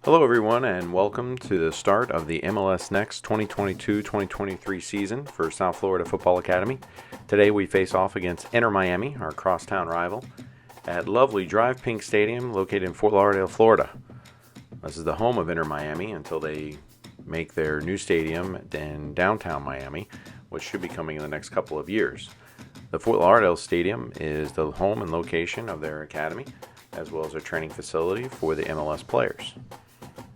Hello everyone and welcome to the start of the MLS Next 2022-2023 season for South Florida Football Academy. Today we face off against Inter Miami, our crosstown rival, at lovely Drive Pink Stadium located in Fort Lauderdale, Florida. This is the home of Inter Miami until they make their new stadium in downtown Miami, which should be coming in the next couple of years. The Fort Lauderdale Stadium is the home and location of their academy, as well as a training facility for the MLS players.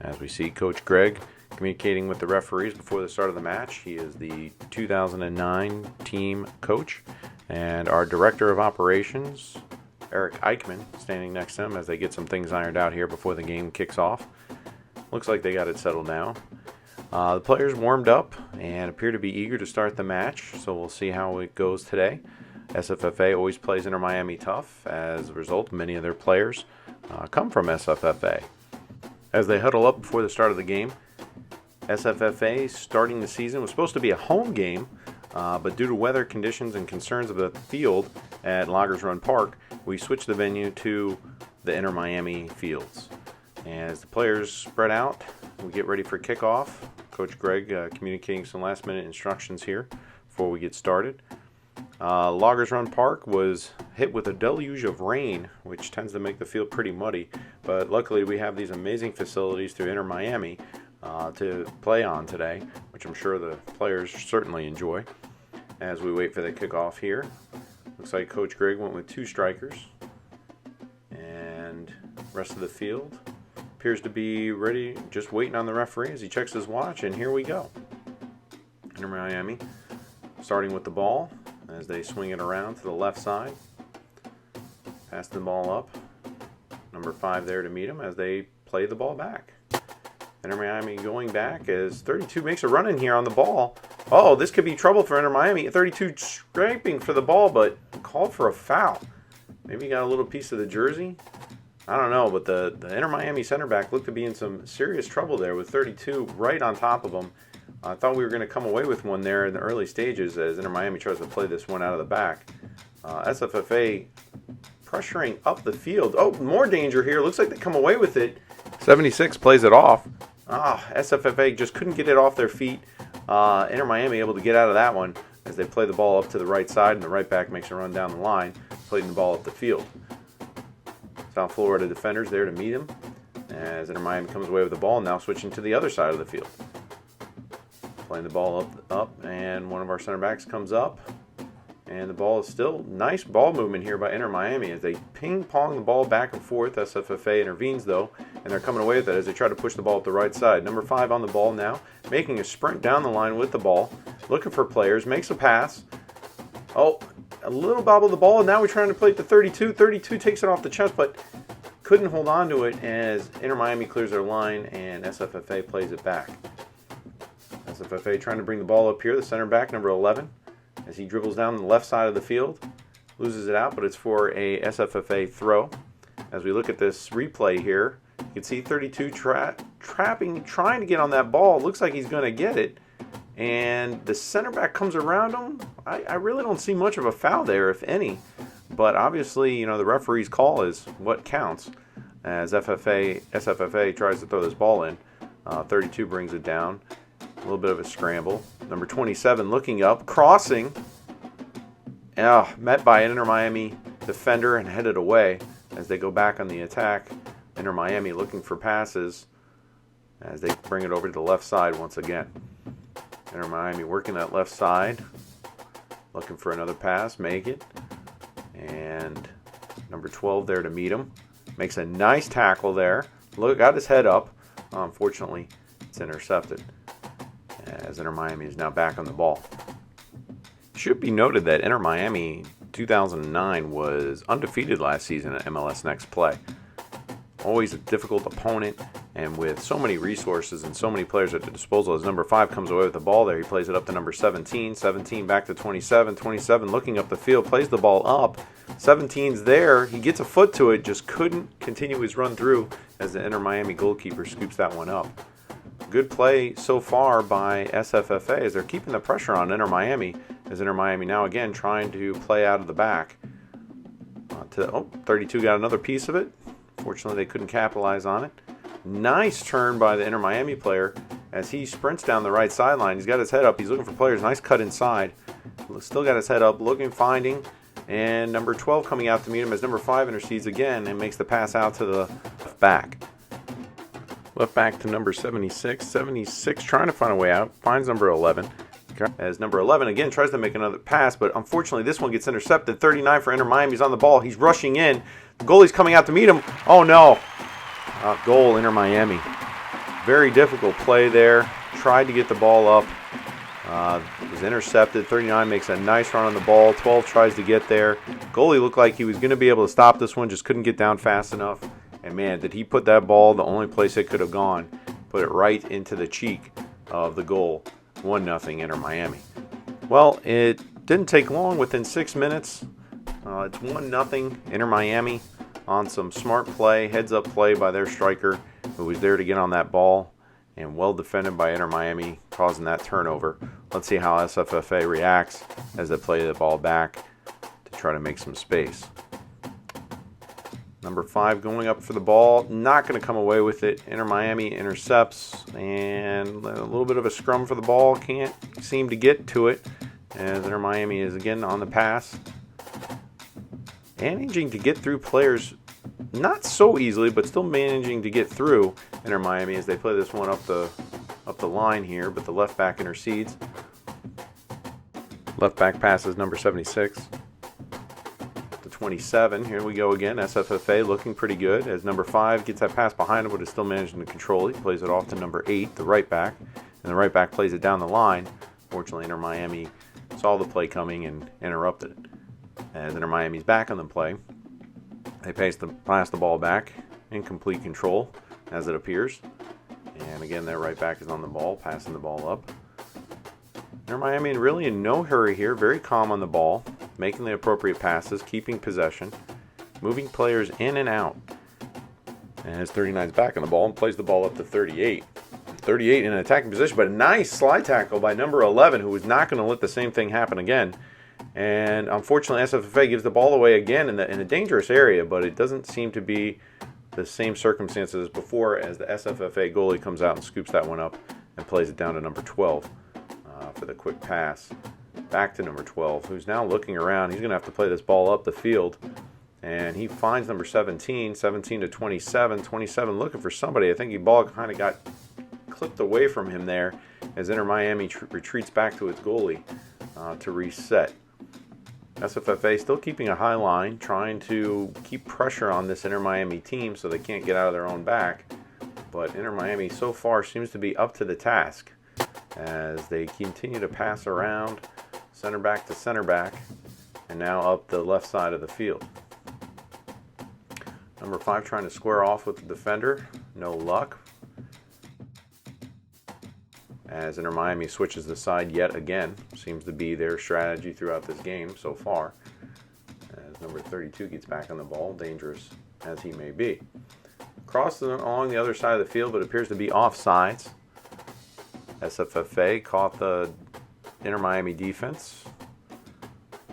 As we see Coach Greg communicating with the referees before the start of the match. He is the 2009 team coach, and our director of operations, Eric Eichmann, standing next to him as they get some things ironed out here before the game kicks off. Looks like they got it settled now. The players warmed up and appear to be eager to start the match, so we'll see how it goes today. SFFA always plays Inter Miami tough. As a result, many of their players come from SFFA. As they huddle up before the start of the game, SFFA starting the season was supposed to be a home game, but due to weather conditions and concerns of the field at Loggers Run Park, we switched the venue to the Inter Miami fields. As the players spread out, we get ready for kickoff. Coach Greg communicating some last-minute instructions here before we get started. Loggers Run Park was hit with a deluge of rain, which tends to make the field pretty muddy, but luckily we have these amazing facilities through Inter Miami to play on today, which I'm sure the players certainly enjoy. As we wait for the kickoff here, looks like Coach Greg went with two strikers, and the rest of the field appears to be ready, just waiting on the referee as he checks his watch, and here we go. Inter Miami starting with the ball as they swing it around to the left side. Pass the ball up. Number 5 there to meet him as they play the ball back. Inter Miami going back as 32 makes a run in here on the ball. Oh, this could be trouble for Inter Miami. 32 scraping for the ball, but called for a foul. Maybe he got a little piece of the jersey. I don't know, but the Inter Miami center back looked to be in some serious trouble there with 32 right on top of him. I thought we were going to come away with one there in the early stages as Inter Miami tries to play this one out of the back. SFFA pressuring up the field. Oh, more danger here. Looks like they come away with it. 76 plays it off. SFFA just couldn't get it off their feet. Inter Miami able to get out of that one as they play the ball up to the right side, and the right back makes a run down the line, playing the ball up the field. South Florida defenders there to meet him as Inter Miami comes away with the ball, now switching to the other side of the field. Playing the ball up, and one of our center backs comes up, and the ball is still nice ball movement here by Inter Miami as they ping pong the ball back and forth. SFFA intervenes though, and they're coming away with it as they try to push the ball up the right side. Number 5 on the ball now, making a sprint down the line with the ball, looking for players, makes a pass. Oh, a little bobble of the ball, and now we're trying to play it to 32. 32 takes it off the chest, but couldn't hold on to it as Inter Miami clears their line and SFFA plays it back. SFFA trying to bring the ball up here, the center back, number 11, as he dribbles down the left side of the field, loses it out, but it's for a SFFA throw. As we look at this replay here, you can see 32 trapping, trying to get on that ball. Looks like he's going to get it, and the center back comes around him. I really don't see much of a foul there, if any, but obviously, you know, the referee's call is what counts as SFFA tries to throw this ball in. 32 brings it down. A little bit of a scramble. Number 27 looking up, crossing. Met by an Inter Miami defender and headed away as they go back on the attack. Inter Miami looking for passes as they bring it over to the left side once again. Inter Miami working that left side, looking for another pass, make it. And number 12 there to meet him. Makes a nice tackle there. Look, got his head up. Unfortunately, it's intercepted, as Inter Miami is now back on the ball. It should be noted that Inter Miami 2009 was undefeated last season at MLS Next play. Always a difficult opponent, and with so many resources and so many players at the disposal, as number 5 comes away with the ball there, he plays it up to number 17, 17 back to 27, 27 looking up the field, plays the ball up, 17's there, he gets a foot to it, just couldn't continue his run through as the Inter Miami goalkeeper scoops that one up. Good play so far by SFFA as they're keeping the pressure on Inter Miami, as Inter Miami now again trying to play out of the back. 32 got another piece of it. Fortunately, they couldn't capitalize on it. Nice turn by the Inter Miami player as he sprints down the right sideline. He's got his head up. He's looking for players. Nice cut inside. Still got his head up, looking, finding. And number 12 coming out to meet him as number 5 intercedes again and makes the pass out to the left back. Left back to number 76. 76 trying to find a way out. Finds number 11. As number 11 again tries to make another pass, but unfortunately this one gets intercepted. 39 for Inter Miami's on the ball. He's rushing in. The goalie's coming out to meet him. Oh no. Goal, Inter Miami. Very difficult play there. Tried to get the ball up. Was intercepted. 39 makes a nice run on the ball. 12 tries to get there. Goalie looked like he was going to be able to stop this one, just couldn't get down fast enough. And man, did he put that ball the only place it could have gone. Put it right into the cheek of the goal. 1-0 Inter Miami. Well, it didn't take long. Within 6 minutes, it's 1-0 Inter Miami on some smart play, heads-up play by their striker who was there to get on that ball, and well defended by Inter Miami, causing that turnover. Let's see how SFFA reacts as they play the ball back to try to make some space. Number 5 going up for the ball, not going to come away with it. Inter Miami intercepts, and a little bit of a scrum for the ball. Can't seem to get to it, as Inter Miami is again on the pass. Managing to get through players, not so easily, but still managing to get through Inter Miami as they play this one up the line here, but the left back intercedes. Left back passes number 76. 27. Here we go again. SFFA looking pretty good as number 5 gets that pass behind him, but is still managing to control it. He plays it off to number 8, the right back, and the right back plays it down the line. Fortunately, Inter Miami saw the play coming and interrupted it. As Inter Miami's back on the play, they pass the ball back in complete control as it appears. And again, their right back is on the ball, passing the ball up. Inter Miami really in no hurry here, very calm on the ball, making the appropriate passes, keeping possession, moving players in and out. And as 39's back on the ball and plays the ball up to 38. 38 in an attacking position, but a nice slide tackle by number 11, who was not going to let the same thing happen again. And unfortunately, SFFA gives the ball away again in a dangerous area, but it doesn't seem to be the same circumstances as before, as the SFFA goalie comes out and scoops that one up and plays it down to number 12 for the quick pass. Back to number 12, who's now looking around. He's going to have to play this ball up the field. And he finds number 17, 17 to 27. 27 looking for somebody. I think the ball kind of got clipped away from him there as Inter Miami retreats back to its goalie to reset. SFFA still keeping a high line, trying to keep pressure on this Inter Miami team so they can't get out of their own back. But Inter Miami so far seems to be up to the task as they continue to pass around center back to center back and now up the left side of the field. Number 5 trying to square off with the defender. No luck. As Inter Miami switches the side yet again. Seems to be their strategy throughout this game so far. As number 32 gets back on the ball, dangerous as he may be. Crosses along the other side of the field, but appears to be offsides. SFFA caught the Inter Miami defense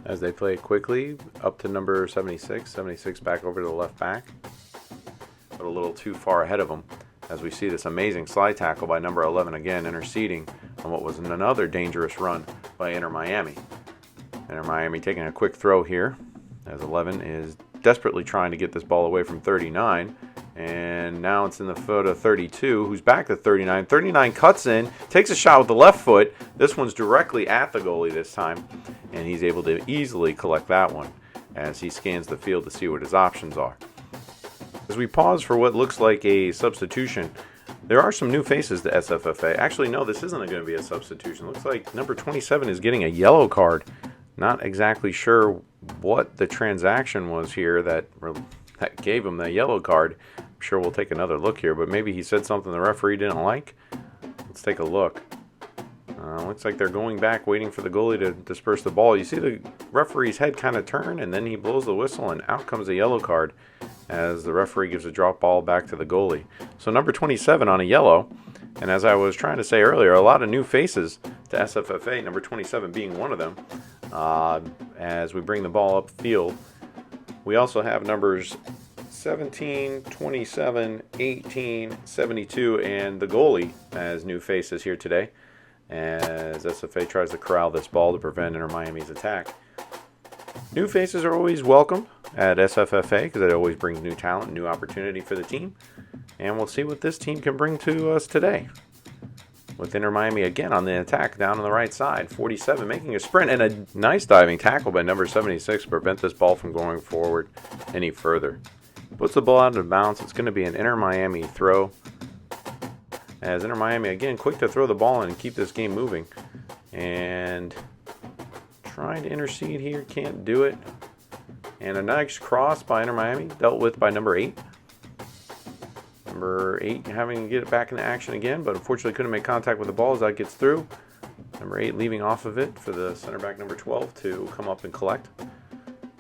as they play it quickly up to number 76. 76 back over to the left back, but a little too far ahead of him as we see this amazing slide tackle by number 11 again interceding on what was another dangerous run by Inter Miami. Inter Miami taking a quick throw here as 11 is desperately trying to get this ball away from 39. And now it's in the foot of 32, who's back to 39. 39 cuts in, takes a shot with the left foot. This one's directly at the goalie this time, and he's able to easily collect that one as he scans the field to see what his options are. As we pause for what looks like a substitution, there are some new faces to SFFA. Actually, no, this isn't going to be a substitution. Looks like number 27 is getting a yellow card. Not exactly sure what the transaction was here that gave him the yellow card. I'm sure we'll take another look here, but maybe he said something the referee didn't like. Let's take a look. Looks like they're going back, waiting for the goalie to disperse the ball. You see the referee's head kind of turn, and then he blows the whistle, and out comes a yellow card as the referee gives a drop ball back to the goalie. So number 27 on a yellow, and as I was trying to say earlier, a lot of new faces to SFFA, number 27 being one of them, as we bring the ball upfield. We also have numbers 17, 27, 18, 72, and the goalie as new faces here today as SFA tries to corral this ball to prevent Inter Miami's attack. New faces are always welcome at SFFA because it always brings new talent, new opportunity for the team. And we'll see what this team can bring to us today. With Inter Miami again on the attack down on the right side. 47 making a sprint and a nice diving tackle by number 76 to prevent this ball from going forward any further. Puts the ball out of bounds. It's going to be an Inter Miami throw. As Inter Miami again quick to throw the ball in and keep this game moving. And trying to intercede here, can't do it. And a nice cross by Inter Miami, dealt with by number 8. Number 8 having to get it back into action again, but unfortunately couldn't make contact with the ball as that gets through. Number 8 leaving off of it for the center back number 12 to come up and collect.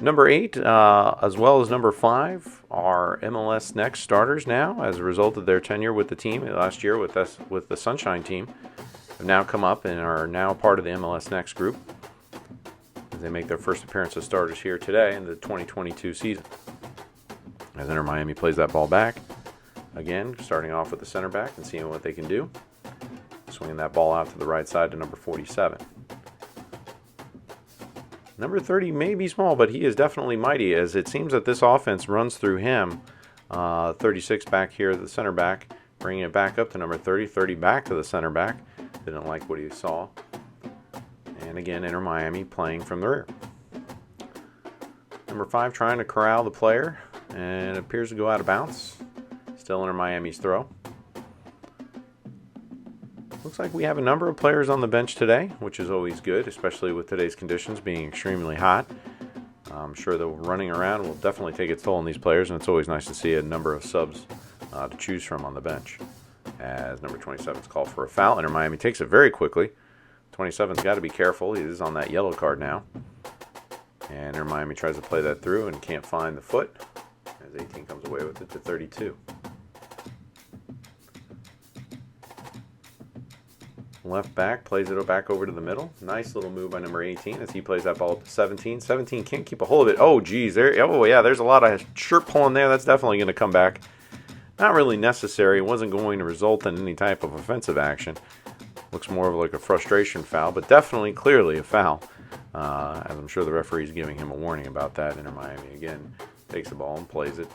Number 8, as well as number 5, are MLS Next starters now as a result of their tenure with the team last year with the Sunshine team. Have now come up and are now part of the MLS Next group as they make their first appearance as starters here today in the 2022 season. As Inter Miami plays that ball back. Again, starting off with the center back and seeing what they can do. Swinging that ball out to the right side to number 47. Number 30 may be small, but he is definitely mighty, as it seems that this offense runs through him. 36 back here, the center back, bringing it back up to number 30. 30 back to the center back. Didn't like what he saw. And again, Inter Miami playing from the rear. Number 5 trying to corral the player, and it appears to go out of bounds. Still Inter Miami's throw. Looks like we have a number of players on the bench today, which is always good, especially with today's conditions being extremely hot. I'm sure the running around will definitely take its toll on these players, and it's always nice to see a number of subs to choose from on the bench. As number 27 is called for a foul, Inter Miami takes it very quickly. 27's got to be careful. He is on that yellow card now. And Inter Miami tries to play that through and can't find the foot, as 18 comes away with it to 32. Left back plays it back over to the middle. Nice little move by number 18 as he plays that ball up to 17. 17 can't keep a hold of it. Oh, geez. There's a lot of shirt pulling there. That's definitely going to come back. Not really necessary. It wasn't going to result in any type of offensive action. Looks more of like a frustration foul, but definitely, clearly a foul. As I'm sure the referee is giving him a warning about that. Inter Miami again takes the ball and plays it.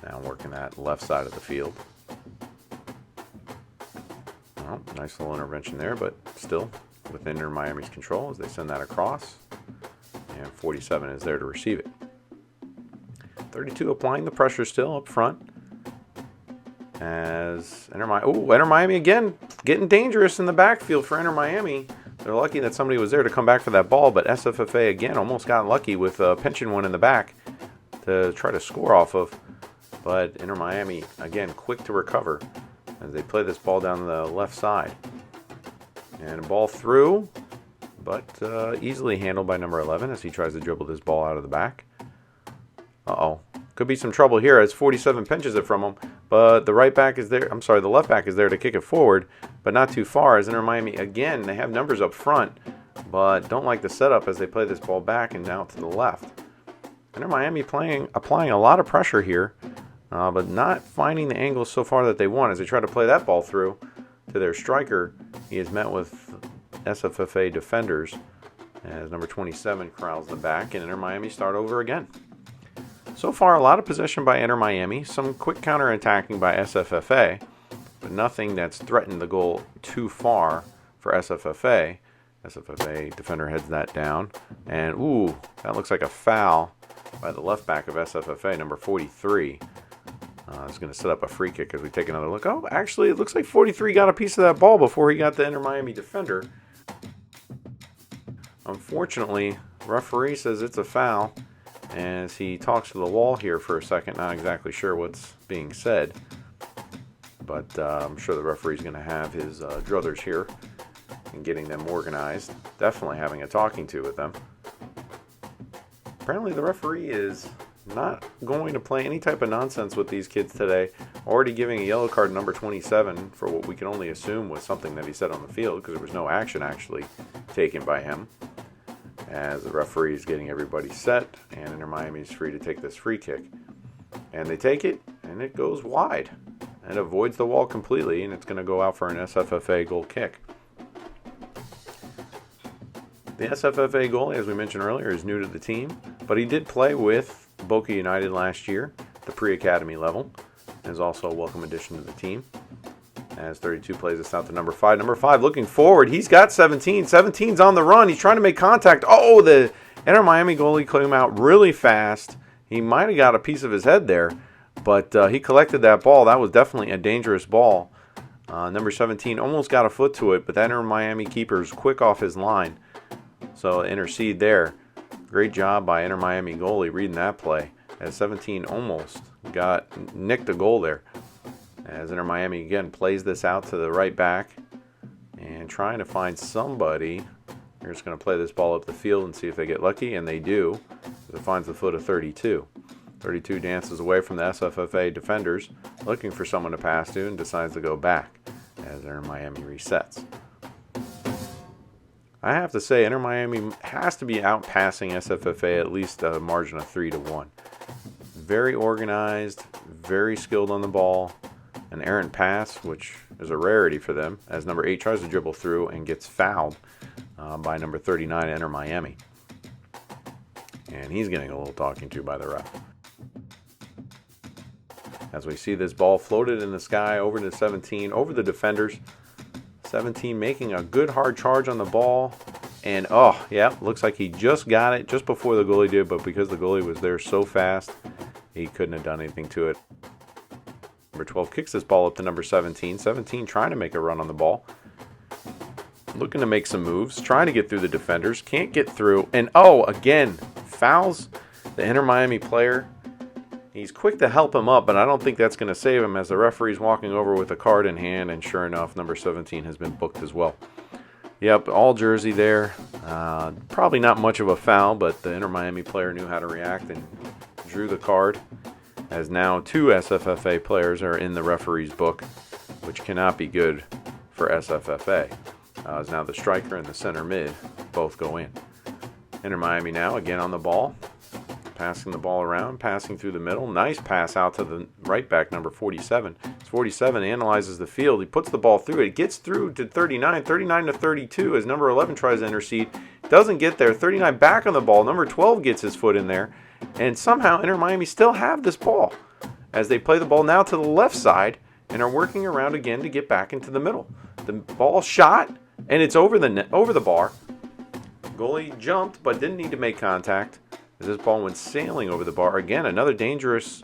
Now working that left side of the field. Well, nice little intervention there, but still within Inter Miami's control as they send that across. And 47 is there to receive it. 32 applying the pressure still up front. As Inter Miami again getting dangerous in the backfield for Inter Miami. They're lucky that somebody was there to come back for that ball, but SFFA again almost got lucky with pinching one in the back to try to score off of. But Inter Miami again quick to recover as they play this ball down the left side. And a ball through, but easily handled by number 11 as he tries to dribble this ball out of the back. Could be some trouble here as 47 pinches it from him, but the left back is there to kick it forward, but not too far as Inter Miami, again, they have numbers up front, but don't like the setup as they play this ball back and now to the left. Inter Miami applying a lot of pressure here, but not finding the angles so far that they want as they try to play that ball through to their striker. He is met with SFFA defenders as number 27 corrals the back, and Inter Miami start over again. So far, a lot of possession by Inter Miami, some quick counterattacking by SFFA, but nothing that's threatened the goal too far for SFFA. SFFA defender heads that down, and that looks like a foul by the left back of SFFA, number 43. Is going to set up a free kick as we take another look. Oh, actually, it looks like 43 got a piece of that ball before he got the Inter Miami defender. Unfortunately, referee says it's a foul as he talks to the wall here for a second. Not exactly sure what's being said, but I'm sure the referee's going to have his druthers here and getting them organized. Definitely having a talking to with them. Apparently the referee is not going to play any type of nonsense with these kids today. Already giving a yellow card number 27 for what we can only assume was something that he said on the field because there was no action actually taken by him. As the referee is getting everybody set and Inter Miami is free to take this free kick. And they take it, and it goes wide. It avoids the wall completely, and it's going to go out for an SFFA goal kick. The SFFA goalie, as we mentioned earlier, is new to the team, but he did play with Boca United last year, the pre-academy level, and is also a welcome addition to the team. As 32 plays this out to number 5. Number 5 looking forward. He's got 17. 17's on the run. He's trying to make contact. Oh, the Inter Miami goalie came out really fast. He might have got a piece of his head there, but he collected that ball. That was definitely a dangerous ball. Number 17 almost got a foot to it, but that Inter Miami keeper is quick off his line. So intercede there. Great job by Inter Miami goalie reading that play, as 17 almost nicked a goal there. As Inter Miami again plays this out to the right back and trying to find somebody. They're just going to play this ball up the field and see if they get lucky, and they do. It finds the foot of 32. 32 dances away from the SFFA defenders, looking for someone to pass to, and decides to go back as Inter Miami resets. I have to say, Inter Miami has to be out passing SFFA at least a margin of 3-1. Very organized, very skilled on the ball. An errant pass, which is a rarity for them, as number 8 tries to dribble through and gets fouled by number 39, Inter Miami. And he's getting a little talking to by the ref. As we see this ball floated in the sky over to 17, over the defenders. 17 making a good hard charge on the ball. And looks like he just got it just before the goalie did, but because the goalie was there so fast, he couldn't have done anything to it. Number 12 kicks this ball up to number 17. 17 trying to make a run on the ball. Looking to make some moves. Trying to get through the defenders. Can't get through. And again, fouls the Inter Miami player. He's quick to help him up, but I don't think that's going to save him, as the referee's walking over with a card in hand, and sure enough, number 17 has been booked as well. Yep, all jersey there. Probably not much of a foul, but the Inter Miami player knew how to react and drew the card, as now 2 SFFA players are in the referee's book, which cannot be good for SFFA. As now the striker and the center mid both go in. Inter Miami now again on the ball. Passing the ball around, passing through the middle. Nice pass out to the right back, number 47. 47 analyzes the field. He puts the ball through it. It gets through to 39. 39 to 32 as number 11 tries to intercede. Doesn't get there. 39 back on the ball. Number 12 gets his foot in there. And somehow Inter Miami still have this ball as they play the ball now to the left side and are working around again to get back into the middle. The ball shot, and it's over the bar. Goalie jumped but didn't need to make contact. As this ball went sailing over the bar. Again, another dangerous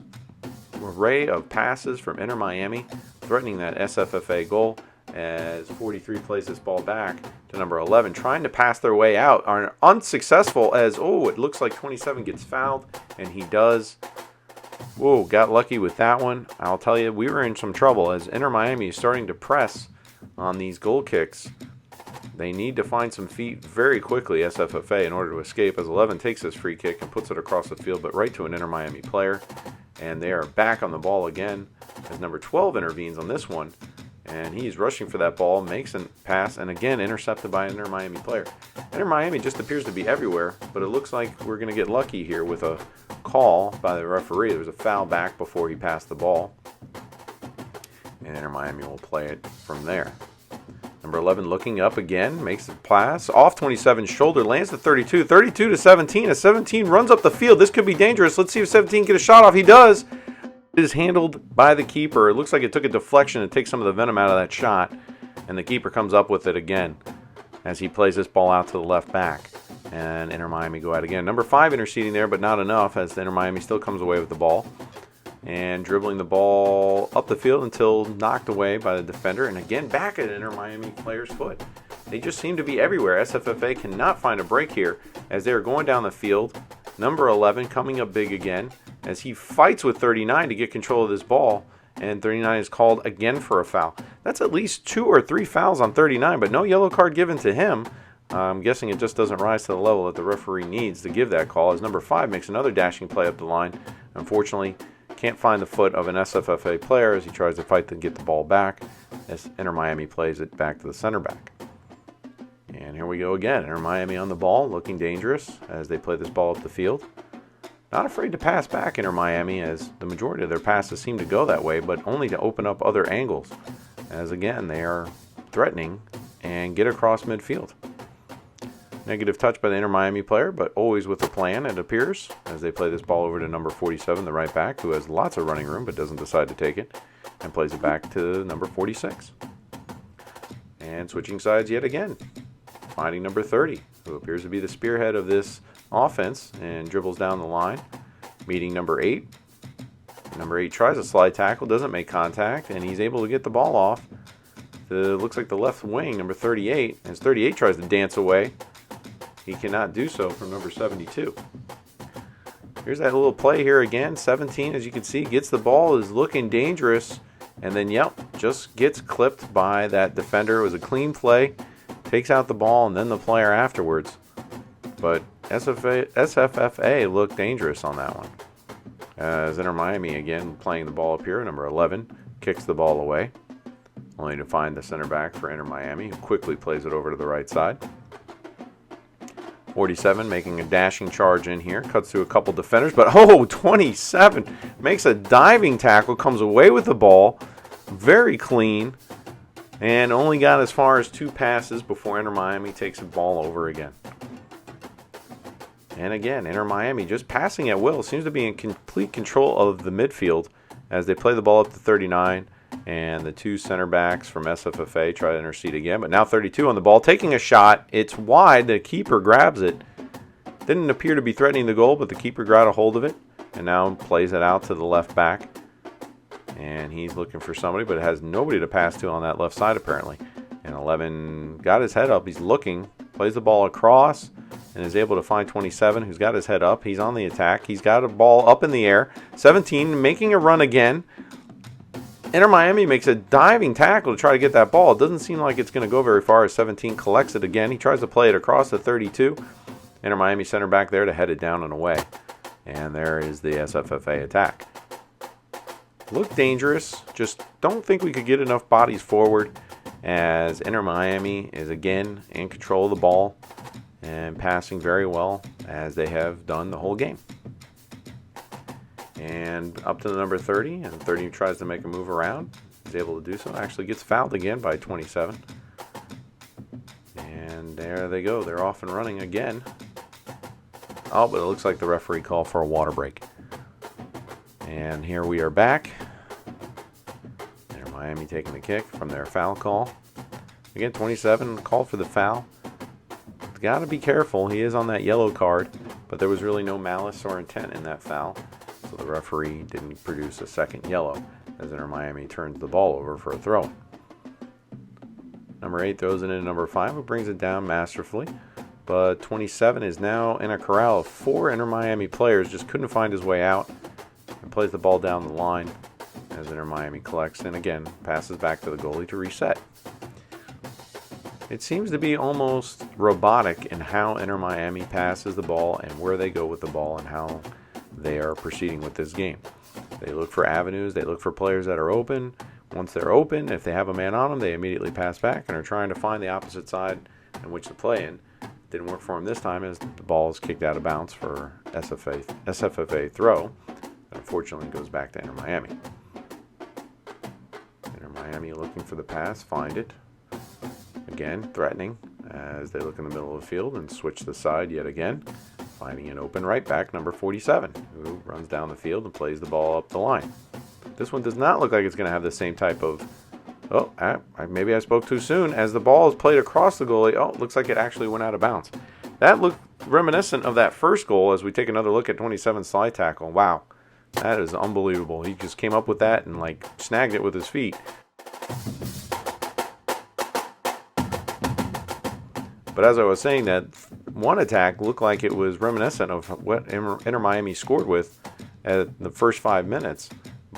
array of passes from Inter Miami, threatening that SFFA goal, as 43 plays this ball back to number 11, trying to pass their way out. Are unsuccessful as, it looks like 27 gets fouled, and he does. Whoa, got lucky with that one. I'll tell you, we were in some trouble as Inter Miami is starting to press on these goal kicks. They need to find some feet very quickly, SFFA, in order to escape, as 11 takes this free kick and puts it across the field, but right to an Inter Miami player. And they are back on the ball again as number 12 intervenes on this one. And he's rushing for that ball, makes a pass, and again intercepted by an Inter Miami player. Inter Miami just appears to be everywhere, but it looks like we're going to get lucky here with a call by the referee. There was a foul back before he passed the ball. And Inter Miami will play it from there. Number 11 looking up again, makes the pass. Off 27's shoulder, lands to 32. 32 to 17 as 17 runs up the field. This could be dangerous. Let's see if 17 get a shot off. He does. It is handled by the keeper. It looks like it took a deflection to take some of the venom out of that shot. And the keeper comes up with it again as he plays this ball out to the left back. And Inter Miami go out again. Number 5 interceding there, but not enough, as Inter Miami still comes away with the ball. And dribbling the ball up the field until knocked away by the defender. And again, back at an Inter Miami player's foot. They just seem to be everywhere. SFFA cannot find a break here as they are going down the field. Number 11 coming up big again as he fights with 39 to get control of this ball. And 39 is called again for a foul. That's at least 2 or 3 fouls on 39, but no yellow card given to him. I'm guessing it just doesn't rise to the level that the referee needs to give that call, as number 5 makes another dashing play up the line. Unfortunately, can't find the foot of an SFFA player as he tries to fight to get the ball back, as Inter Miami plays it back to the center back. And here we go again. Inter Miami on the ball, looking dangerous as they play this ball up the field. Not afraid to pass back, Inter Miami, as the majority of their passes seem to go that way, but only to open up other angles, as again they are threatening and get across midfield. Negative touch by the Inter Miami player, but always with a plan, it appears, as they play this ball over to number 47, the right back, who has lots of running room but doesn't decide to take it, and plays it back to number 46. And switching sides yet again, finding number 30, who appears to be the spearhead of this offense, and dribbles down the line, meeting number 8. Number 8 tries a slide tackle, doesn't make contact, and he's able to get the ball off. Looks like the left wing, number 38, as 38 tries to dance away. He cannot do so from number 72. Here's that little play here again. 17, as you can see, gets the ball, is looking dangerous, and then, yep, just gets clipped by that defender. It was a clean play, takes out the ball, and then the player afterwards. But SFFA looked dangerous on that one. As Inter Miami again playing the ball up here, number 11 kicks the ball away, only to find the center back for Inter Miami, who quickly plays it over to the right side. 47 making a dashing charge in here, cuts through a couple defenders, but 27 makes a diving tackle, comes away with the ball, very clean, and only got as far as 2 passes before Inter Miami takes the ball over again. And again, Inter Miami just passing at will, seems to be in complete control of the midfield as they play the ball up to 39, and the 2 center backs from SFFA try to intercede again, but now 32 on the ball, taking a shot. It's wide. The keeper grabs it. Didn't appear to be threatening the goal, but the keeper got a hold of it and now plays it out to the left back. And he's looking for somebody, but has nobody to pass to on that left side apparently. And 11 got his head up. He's looking, plays the ball across, and is able to find 27, who's got his head up. He's on the attack. He's got a ball up in the air. 17 making a run again. Inter Miami makes a diving tackle to try to get that ball. It doesn't seem like it's going to go very far as 17 collects it again. He tries to play it across the 32. Inter Miami center back there to head it down and away. And there is the SFFA attack. Looked dangerous. Just don't think we could get enough bodies forward, as Inter Miami is again in control of the ball and passing very well, as they have done the whole game. And up to the number 30, and 30 tries to make a move around. He's able to do so. Actually gets fouled again by 27. And there they go. They're off and running again. Oh, but it looks like the referee called for a water break. And here we are back. Inter Miami taking the kick from their foul call. Again, 27 called for the foul. Got to be careful. He is on that yellow card, but there was really no malice or intent in that foul. So the referee didn't produce a second yellow as Inter Miami turns the ball over for a throw. Number 8 throws it into number 5, who brings it down masterfully. But 27 is now in a corral of 4 Inter Miami players, just couldn't find his way out, and plays the ball down the line as Inter Miami collects and again passes back to the goalie to reset. It seems to be almost robotic in how Inter Miami passes the ball and where they go with the ball and how they are proceeding with this game. They look for avenues, they look for players that are open. Once they're open, if they have a man on them, they immediately pass back and are trying to find the opposite side in which to play in. Didn't work for him this time as the ball is kicked out of bounds for SFFA throw. Unfortunately, goes back to Inter Miami. Inter Miami looking for the pass, find it. Again, threatening as they look in the middle of the field and switch the side yet again. Finding an open right back, number 47, who runs down the field and plays the ball up the line. This one does not look like it's going to have the same type of... Oh, maybe I spoke too soon. As the ball is played across the goalie, oh, looks like it actually went out of bounds. That looked reminiscent of that first goal as we take another look at 27 slide tackle. Wow, that is unbelievable. He just came up with that and like snagged it with his feet. But as I was saying, that one attack looked like it was reminiscent of what Inter Miami scored with at the first 5 minutes.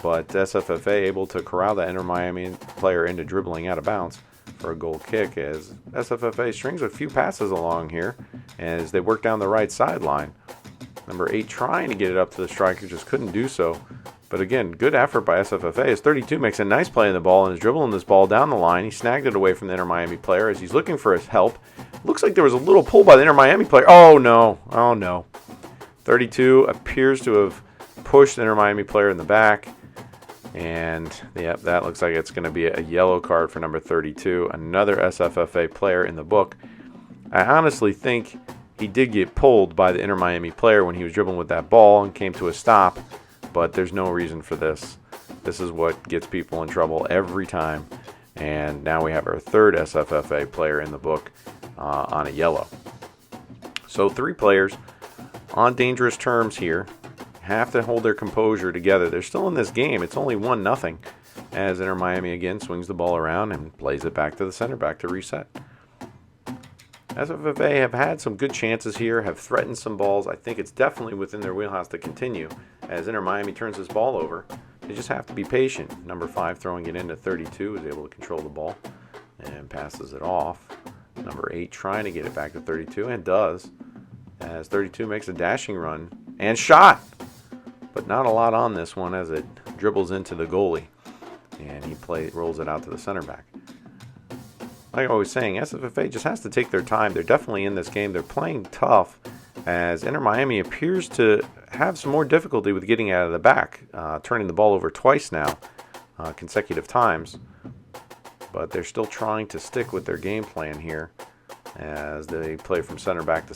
But SFFA able to corral the Inter Miami player into dribbling out of bounds for a goal kick as SFFA strings a few passes along here as they work down the right sideline. Number 8 trying to get it up to the striker, just couldn't do so. But again, good effort by SFFA as 32 makes a nice play in the ball and is dribbling this ball down the line. He snagged it away from the Inter Miami player as he's looking for his help. Looks like there was a little pull by the Inter Miami player. Oh no, oh no. 32 appears to have pushed the Inter Miami player in the back. And yep, that looks like it's going to be a yellow card for number 32, another SFFA player in the book. I honestly think he did get pulled by the Inter Miami player when he was dribbling with that ball and came to a stop, but there's no reason for this. This is what gets people in trouble every time. And now we have our third SFFA player in the book on a yellow. So 3 players on dangerous terms here. Have to hold their composure together. They're still in this game. It's only 1-0 as Inter Miami again swings the ball around and plays it back to the center back to reset. SFFA have had some good chances here, have threatened some balls. I think it's definitely within their wheelhouse to continue as Inter Miami turns this ball over. They just have to be patient. Number 5 throwing it into 32 is able to control the ball and passes it off. Number 8 trying to get it back to 32 and does as 32 makes a dashing run and shot. But not a lot on this one as it dribbles into the goalie and he rolls it out to the center back. Like I was saying, SFFA just has to take their time. They're definitely in this game. They're playing tough as Inter Miami appears to have some more difficulty with getting out of the back, turning the ball over twice now, consecutive times. But they're still trying to stick with their game plan here as they play from center back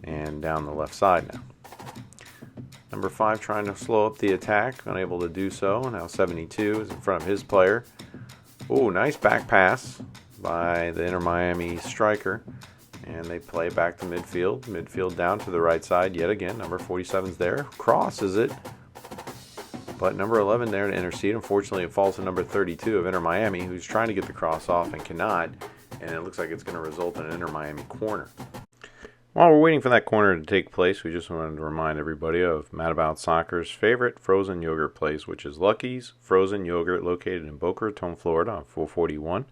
and down the left side now. Number 5 trying to slow up the attack, unable to do so. Now 72 is in front of his player. Oh, nice back pass by the Inter Miami striker. And they play back to midfield. Midfield down to the right side yet again. Number 47's there. Crosses it. But number 11 there to intercede. Unfortunately, it falls to number 32 of Inter Miami, who's trying to get the cross off and cannot. And it looks like it's going to result in an Inter Miami corner. While we're waiting for that corner to take place, we just wanted to remind everybody of Mad About Soccer's favorite frozen yogurt place, which is Lucky's Frozen Yogurt, located in Boca Raton, Florida, on 441.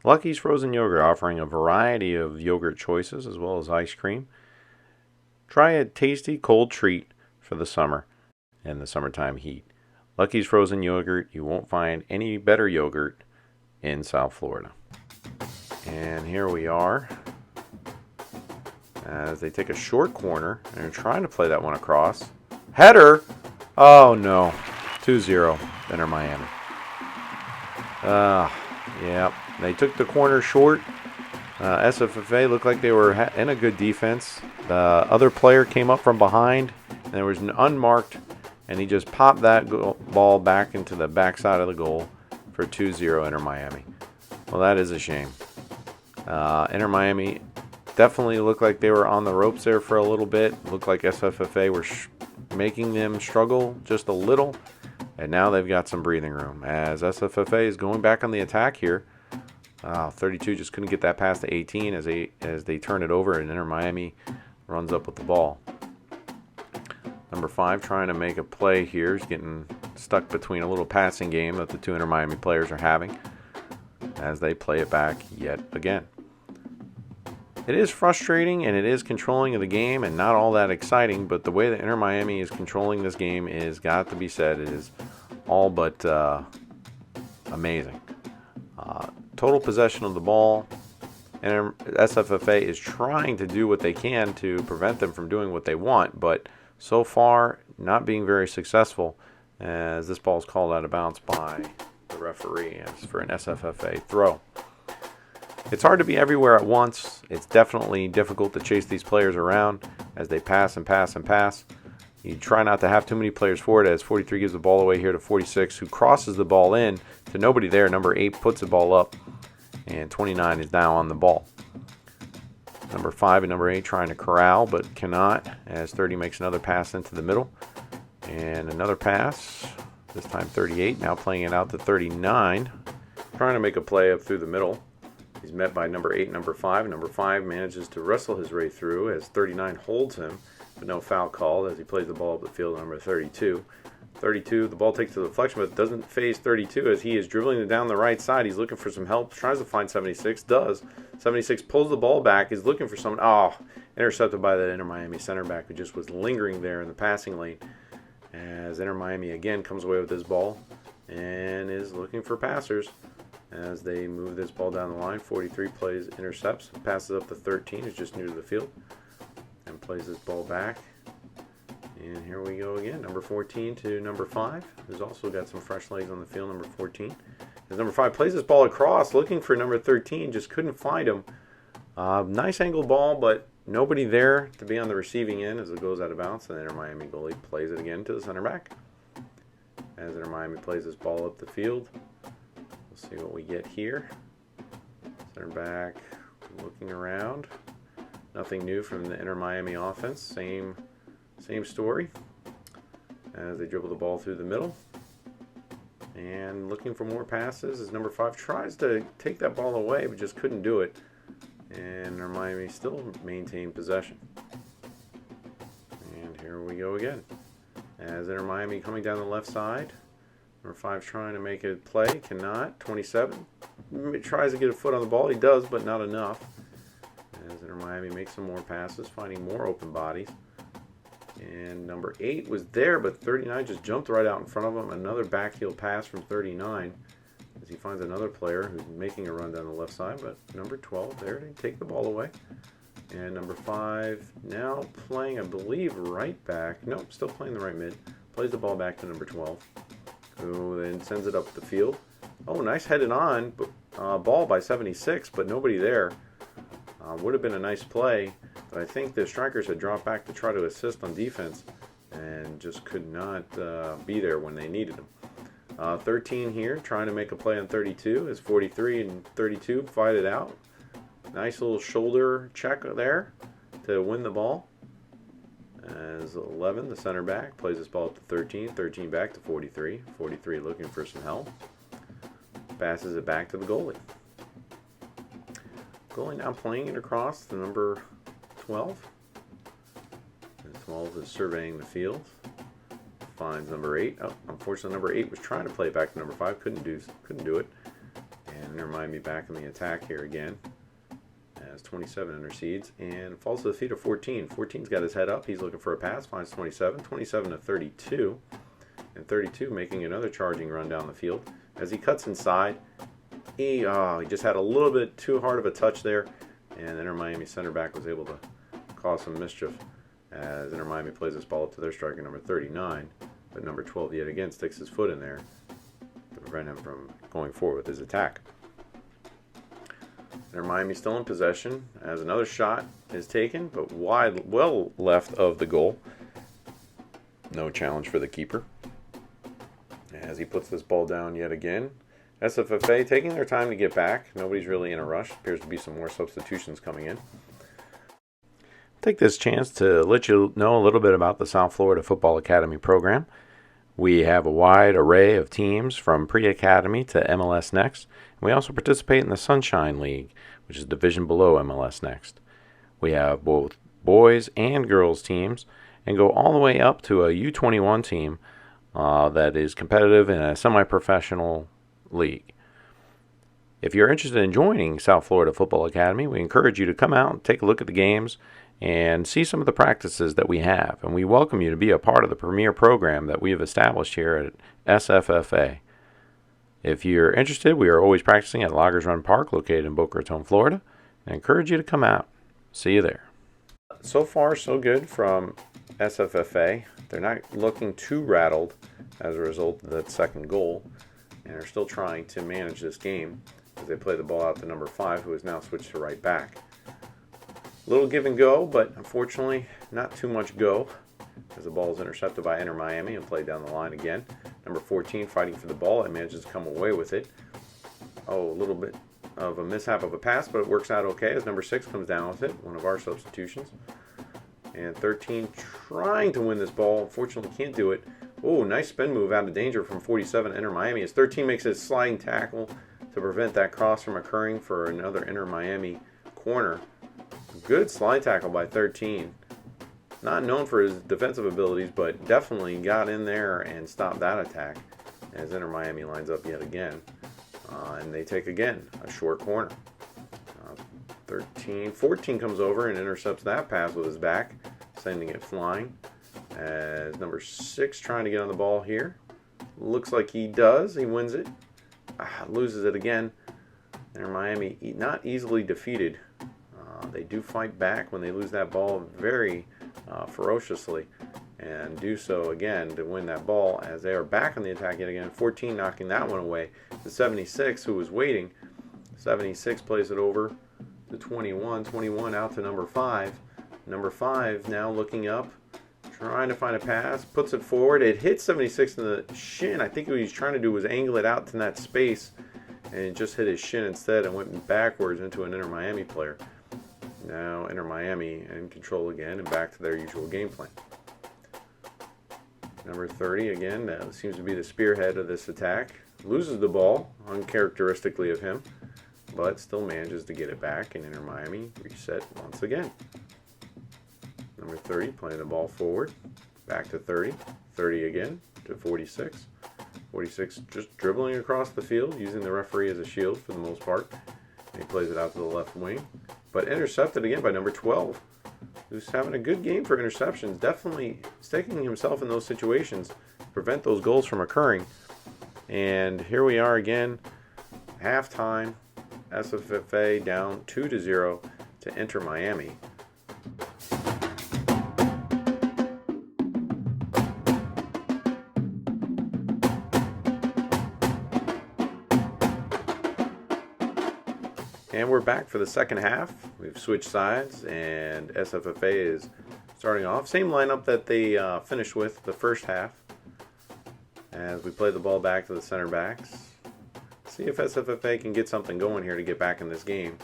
Lucky's Frozen Yogurt, offering a variety of yogurt choices as well as ice cream. Try a tasty cold treat for the summer and the summertime heat. Lucky's Frozen Yogurt, you won't find any better yogurt in South Florida. And here we are as they take a short corner and are trying to play that one across. Header! Oh no. 2-0 Inter Miami. Yeah, they took the corner short. SFFA looked like they were in a good defense. The other player came up from behind and there was an unmarked, and he just popped that ball back into the backside of the goal for 2-0 Inter Miami. Well, that is a shame. Inter Miami definitely looked like they were on the ropes there for a little bit. Looked like SFFA were making them struggle just a little. And now they've got some breathing room as SFFA is going back on the attack here. 32 just couldn't get that past the 18 as they turn it over, and Inter Miami runs up with the ball. Number 5 trying to make a play here. He's getting stuck between a little passing game that the 2 Inter Miami players are having as they play it back yet again. It is frustrating and it is controlling of the game and not all that exciting, but the way that Inter Miami is controlling this game is got to be said. It is all but amazing. Total possession of the ball, and SFFA is trying to do what they can to prevent them from doing what they want, but so far not being very successful as this ball is called out of bounds by the referee as for an SFFA throw. It's hard to be everywhere at once. It's definitely difficult to chase these players around as they pass and pass and pass. You try not to have too many players forward as 43 gives the ball away here to 46, who crosses the ball in to nobody there. Number 8 puts the ball up, and 29 is now on the ball. Number 5 and number 8 trying to corral but cannot as 30 makes another pass into the middle. And another pass, this time 38, now playing it out to 39. Trying to make a play up through the middle. He's met by number 8 and number 5. Number 5 manages to wrestle his way through as 39 holds him, but no foul called as he plays the ball up the field to number 32. 32, the ball takes the deflection, but doesn't phase 32 as he is dribbling down the right side. He's looking for some help, tries to find 76, does. 76 pulls the ball back, is looking for someone. Intercepted by the Inter Miami center back who just was lingering there in the passing lane as Inter Miami again comes away with this ball and is looking for passers. As they move this ball down the line, 43 plays, intercepts, passes up to 13, who's just new to the field, and plays this ball back. And here we go again. Number 14 to number 5, who's also got some fresh legs on the field, number 14. As number 5 plays this ball across, looking for number 13, just couldn't find him. Nice angle ball, but nobody there to be on the receiving end as it goes out of bounds. And the Inter Miami goalie plays it again to the center back. As Inter Miami plays this ball up the field, we'll see what we get here. Center back looking around. Nothing new from the Inter Miami offense. Same story as they dribble the ball through the middle. And looking for more passes as number 5 tries to take that ball away but just couldn't do it. And Inter Miami still maintain possession. And here we go again. As Inter Miami coming down the left side. Number 5 trying to make a play, cannot. 27 tries to get a foot on the ball. He does, but not enough. As Inter Miami makes some more passes, finding more open bodies. And number 8 was there, but 39 just jumped right out in front of him. Another backheel pass from 39 as he finds another player who's making a run down the left side, but number 12 there to take the ball away. And number 5 now playing, I believe, right back. Nope, still playing the right mid. Plays the ball back to number 12, who then sends it up the field. Oh, nice headed on ball by 76, but nobody there. Would have been a nice play, but I think the strikers had dropped back to try to assist on defense and just could not be there when they needed them. 13 here, trying to make a play on 32 as 43 and 32 fight it out. Nice little shoulder check there to win the ball. As 11, the center back, plays this ball up to 13. 13 back to 43. 43 looking for some help. Passes it back to the goalie. Goalie now playing it across to number 12. And 12 is surveying the field. Finds number 8. Oh, unfortunately, number 8 was trying to play it back to number 5. Couldn't do it. And Inter Miami back in the attack here again. As 27 intercedes and falls to the feet of 14. 14's got his head up. He's looking for a pass. Finds 27. 27 to 32. And 32 making another charging run down the field. As he cuts inside, he just had a little bit too hard of a touch there. And Inter Miami center back was able to cause some mischief as Inter Miami plays this ball up to their striker, number 39. But number 12 yet again sticks his foot in there to prevent him from going forward with his attack. Inter Miami still in possession as another shot is taken, but wide, well left of the goal. No challenge for the keeper. As he puts this ball down yet again. SFFA taking their time to get back. Nobody's really in a rush. Appears to be some more substitutions coming in. Take this chance to let you know a little bit about the South Florida Football Academy program. We have a wide array of teams from pre-academy to MLS Next. We also participate in the Sunshine League, which is a division below MLS Next. We have both boys and girls teams and go all the way up to a U21 team that is competitive in a semi-professional league. If you're interested in joining South Florida Football Academy, we encourage you to come out and take a look at the games and see some of the practices that we have. And we welcome you to be a part of the premier program that we have established here at SFFA. If you're interested, we are always practicing at Loggers Run Park, located in Boca Raton, Florida. I encourage you to come out. See you there. So far, so good from SFFA. They're not looking too rattled as a result of that second goal, and are still trying to manage this game as they play the ball out to number 5, who has now switched to right back. Little give and go, but unfortunately not too much go as the ball is intercepted by Inter Miami and played down the line again. Number 14 fighting for the ball and manages to come away with it. Oh, a little bit of a mishap of a pass, but it works out okay as number 6 comes down with it, one of our substitutions. And 13 trying to win this ball, unfortunately can't do it. Oh, nice spin move out of danger from 47 Inter Miami as 13 makes a sliding tackle to prevent that cross from occurring for another Inter Miami corner. Good slide tackle by 13. Not known for his defensive abilities, but definitely got in there and stopped that attack as Inter Miami lines up yet again. And they take again a short corner. 14 comes over and intercepts that pass with his back, sending it flying. As number 6 trying to get on the ball here. Looks like he does. He wins it. Loses it again. Inter Miami not easily defeated. They do fight back when they lose that ball very ferociously, and do so again to win that ball as they are back on the attack yet again. 14 knocking that one away. The 76 who was waiting. 76 plays it over to 21. 21 out to number 5. Number 5 now looking up, trying to find a pass, puts it forward. It hits 76 in the shin. I think what he's trying to do was angle it out to that space, and it just hit his shin instead and went backwards into an Inter Miami player. Now Inter Miami in control again and back to their usual game plan. Number 30 again seems to be the spearhead of this attack. Loses the ball, uncharacteristically of him, but still manages to get it back, and Inter Miami reset once again. Number 30 playing the ball forward, back to 30, 30 again to 46. 46 just dribbling across the field, using the referee as a shield for the most part. And he plays it out to the left wing, but intercepted again by number 12, who's having a good game for interceptions, definitely sticking himself in those situations to prevent those goals from occurring. And here we are again, halftime, SFFA down 2-0 to Inter Miami. And we're back for the second half. We've switched sides, and SFFA is starting off. Same lineup that they finished with the first half. As we play the ball back to the center backs. See if SFFA can get something going here to get back in this game.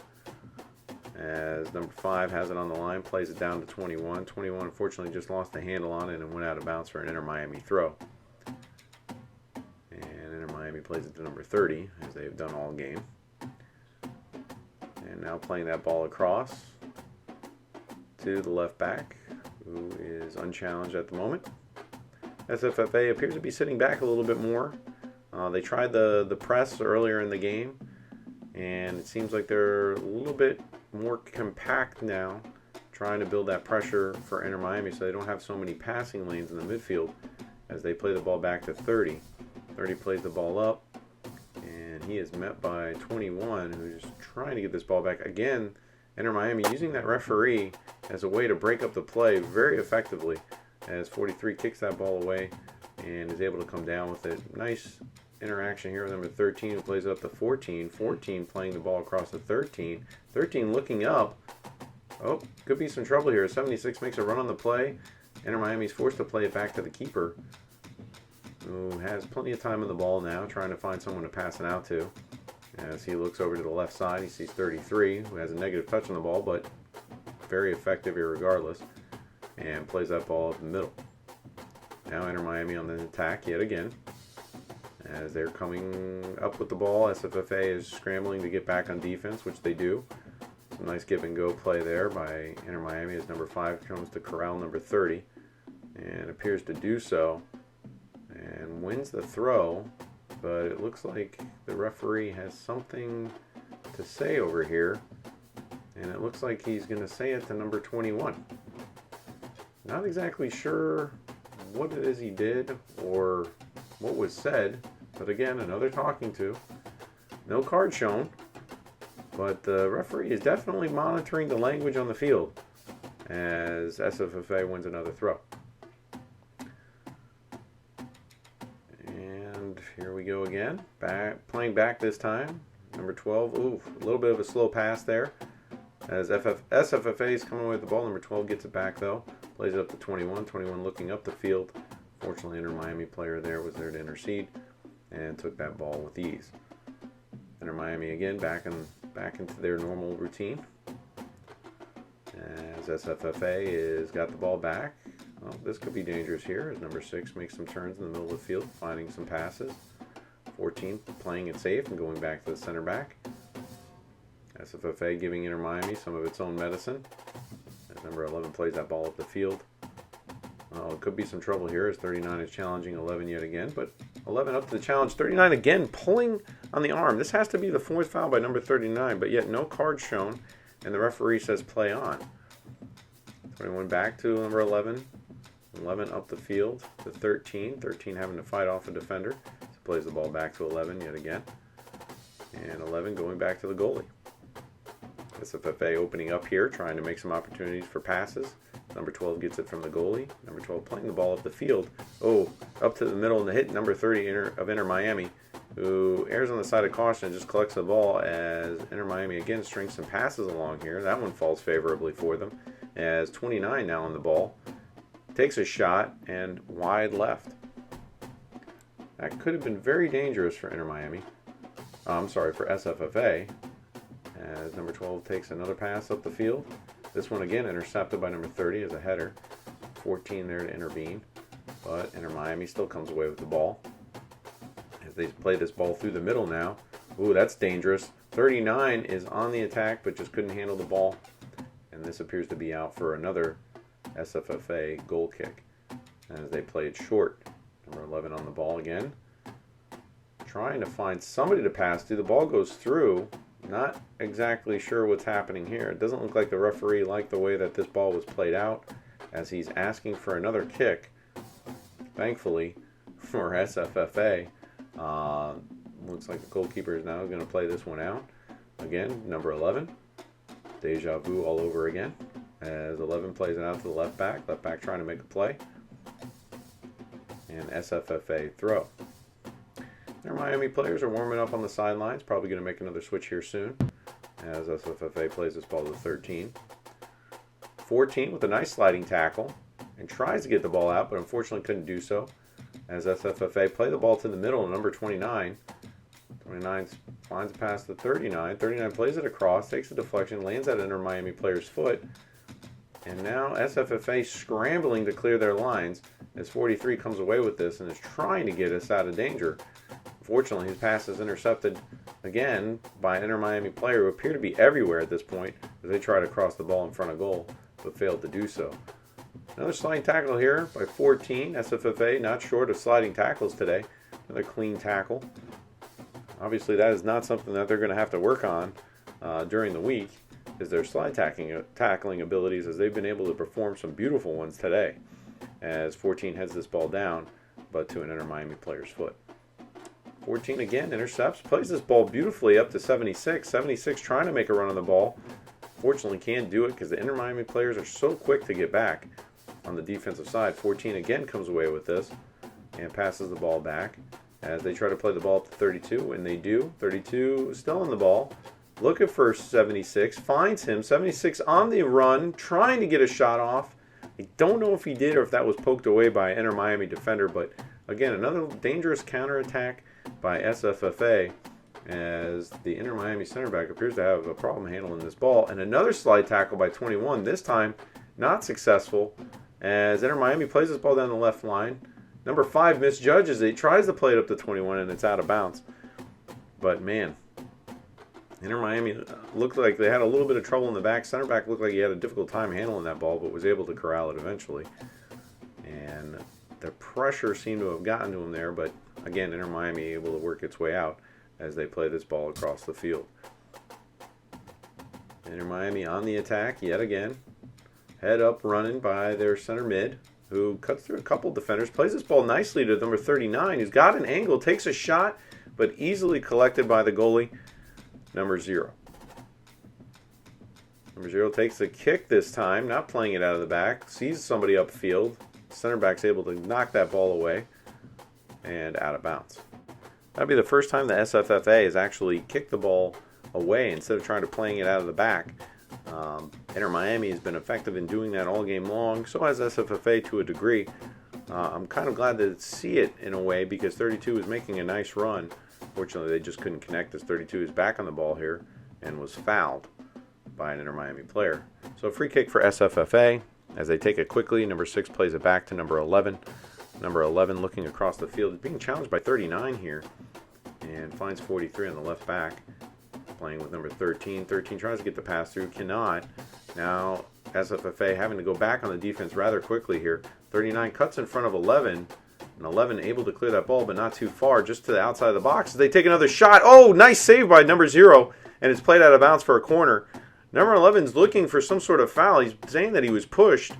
As number 5 has it on the line, plays it down to 21. 21 unfortunately just lost the handle on it and went out of bounds for an Inter Miami throw. And Inter Miami plays it to number 30, as they've done all game. And now playing that ball across to the left back, who is unchallenged at the moment. SFFA appears to be sitting back a little bit more. They tried the press earlier in the game, and it seems like they're a little bit more compact now, trying to build that pressure for Inter Miami so they don't have so many passing lanes in the midfield as they play the ball back to 30. 30 plays the ball up, and he is met by 21, who's trying to get this ball back. Again, Inter Miami using that referee as a way to break up the play very effectively, as 43 kicks that ball away and is able to come down with it. Nice interaction here with number 13, who plays it up to 14. 14 playing the ball across to 13. 13 looking up. Oh, could be some trouble here. 76 makes a run on the play. Inter Miami's forced to play it back to the keeper, who has plenty of time on the ball now, trying to find someone to pass it out to. As he looks over to the left side, he sees 33, who has a negative touch on the ball, but very effective irregardless, and plays that ball up the middle. Now Inter Miami on the attack yet again. As they're coming up with the ball, SFFA is scrambling to get back on defense, which they do. Some nice give and go play there by Inter Miami as number 5 comes to corral number 30 and appears to do so and wins the throw, but it looks like the referee has something to say over here, and it looks like he's going to say it to number 21. Not exactly sure what it is he did or what was said, but again, another talking to. No card shown, but the referee is definitely monitoring the language on the field as SFFA wins another throw. And here we go again, playing back this time. Number 12, ooh, a little bit of a slow pass there. As SFFA is coming with the ball, number 12 gets it back though. Plays it up to 21. 21 looking up the field. Fortunately, Inter Miami player there was there to intercede and took that ball with ease. Inter Miami again back into their normal routine. As SFFA is got the ball back. Well, this could be dangerous here as number 6 makes some turns in the middle of the field, finding some passes. 14 playing it safe and going back to the center back. SFFA giving Inter Miami some of its own medicine. As number 11 plays that ball up the field. Oh, it could be some trouble here as 39 is challenging 11 yet again, but 11 up to the challenge. 39 again pulling on the arm. This has to be the 4th foul by number 39, but yet no card shown, and the referee says play on. 21 back to number 11. 11 up the field to 13. 13 having to fight off a defender. So plays the ball back to 11 yet again. And 11 going back to the goalie. SFFA opening up here, trying to make some opportunities for passes. Number 12 gets it from the goalie. Number 12 playing the ball up the field. Oh, up to the middle and the hit number 30 of Inter Miami, who errs on the side of caution and just collects the ball as Inter Miami again strings some passes along here. That one falls favorably for them as 29 now on the ball. Takes a shot and wide left. That could have been very dangerous for Inter Miami. I'm sorry, for SFFA. As number 12 takes another pass up the field. This one again intercepted by number 30 as a header. 14 there to intervene. But Inter Miami still comes away with the ball. As they play this ball through the middle now. Ooh, that's dangerous. 39 is on the attack but just couldn't handle the ball. And this appears to be out for another SFFA goal kick. As they play it short. Number 11 on the ball again. Trying to find somebody to pass to. The ball goes through. Not exactly sure what's happening here. It doesn't look like the referee liked the way that this ball was played out as he's asking for another kick. Thankfully for SFFA, looks like the goalkeeper is now going to play this one out. Again, number 11. Deja vu all over again as 11 plays it out to the left back. Left back trying to make a play. And SFFA throw. Their Miami players are warming up on the sidelines. Probably going to make another switch here soon as SFFA plays this ball to 13. 14 with a nice sliding tackle and tries to get the ball out, but unfortunately couldn't do so as SFFA play the ball to the middle. Number 29. 29 finds a pass to 39. 39 plays it across, takes a deflection, lands at an Inter Miami player's foot. And now SFFA scrambling to clear their lines as 43 comes away with this and is trying to get us out of danger. Fortunately, his pass is intercepted again by an Inter Miami player who appear to be everywhere at this point as they try to cross the ball in front of goal, but failed to do so. Another sliding tackle here by 14. SFFA not short of sliding tackles today. Another clean tackle. Obviously, that is not something that they're going to have to work on during the week, is their slide tackling abilities, as they've been able to perform some beautiful ones today. As 14 heads this ball down, but to an Inter Miami player's foot. 14 again intercepts, plays this ball beautifully up to 76. 76 trying to make a run on the ball. Fortunately can't do it because the Inter Miami players are so quick to get back on the defensive side. 14 again comes away with this and passes the ball back as they try to play the ball up to 32, and they do. 32 still on the ball, looking for 76, finds him. 76 on the run, trying to get a shot off. I don't know if he did or if that was poked away by an Inter Miami defender, but again, another dangerous counterattack by SFFA as the Inter Miami center back appears to have a problem handling this ball. And another slide tackle by 21, this time not successful as Inter Miami plays this ball down the left line. Number 5 misjudges it, tries to play it up to 21, and it's out of bounds. But man, Inter Miami looked like they had a little bit of trouble in the back. Center back looked like he had a difficult time handling that ball, but was able to corral it eventually. And the pressure seemed to have gotten to him there, but again, Inter Miami able to work its way out as they play this ball across the field. Inter Miami on the attack yet again. Head up running by their center mid, who cuts through a couple defenders, plays this ball nicely to number 39, who's got an angle, takes a shot, but easily collected by the goalie, number 0. Number 0 takes the kick this time, not playing it out of the back, sees somebody upfield. Center back's able to knock that ball away and out of bounds. That'll be the first time the SFFA has actually kicked the ball away instead of trying to playing it out of the back. Inter Miami has been effective in doing that all game long, so has SFFA to a degree. I'm kind of glad to see it in a way because 32 is making a nice run. Fortunately, they just couldn't connect as 32 is back on the ball here and was fouled by an Inter Miami player. So a free kick for SFFA as they take it quickly. Number 6 plays it back to number 11. Number 11 looking across the field is being challenged by 39 here and finds 43 on the left back. Playing with number 13. 13 tries to get the pass through, cannot. Now SFFA having to go back on the defense rather quickly here. 39 cuts in front of 11. And 11 able to clear that ball, but not too far, just to the outside of the box. They take another shot. Oh, nice save by number 0, and it's played out of bounds for a corner. Number 11's looking for some sort of foul. He's saying that he was pushed.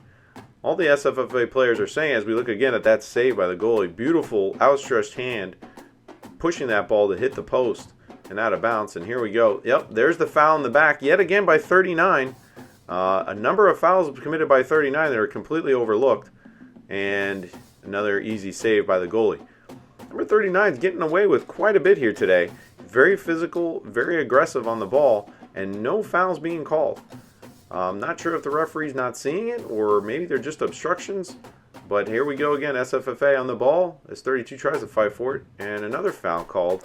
All the SFFA players are saying, as we look again at that save by the goalie, beautiful outstretched hand, pushing that ball to hit the post and out of bounds. And here we go. Yep, there's the foul in the back, yet again by 39. A number of fouls committed by 39 that are completely overlooked, and another easy save by the goalie. Number 39 is getting away with quite a bit here today. Very physical, very aggressive on the ball, and no fouls being called. I'm not sure if the referee's not seeing it, or maybe they're just obstructions. But here we go again, SFFA on the ball as 32 tries to fight for it, and another foul called.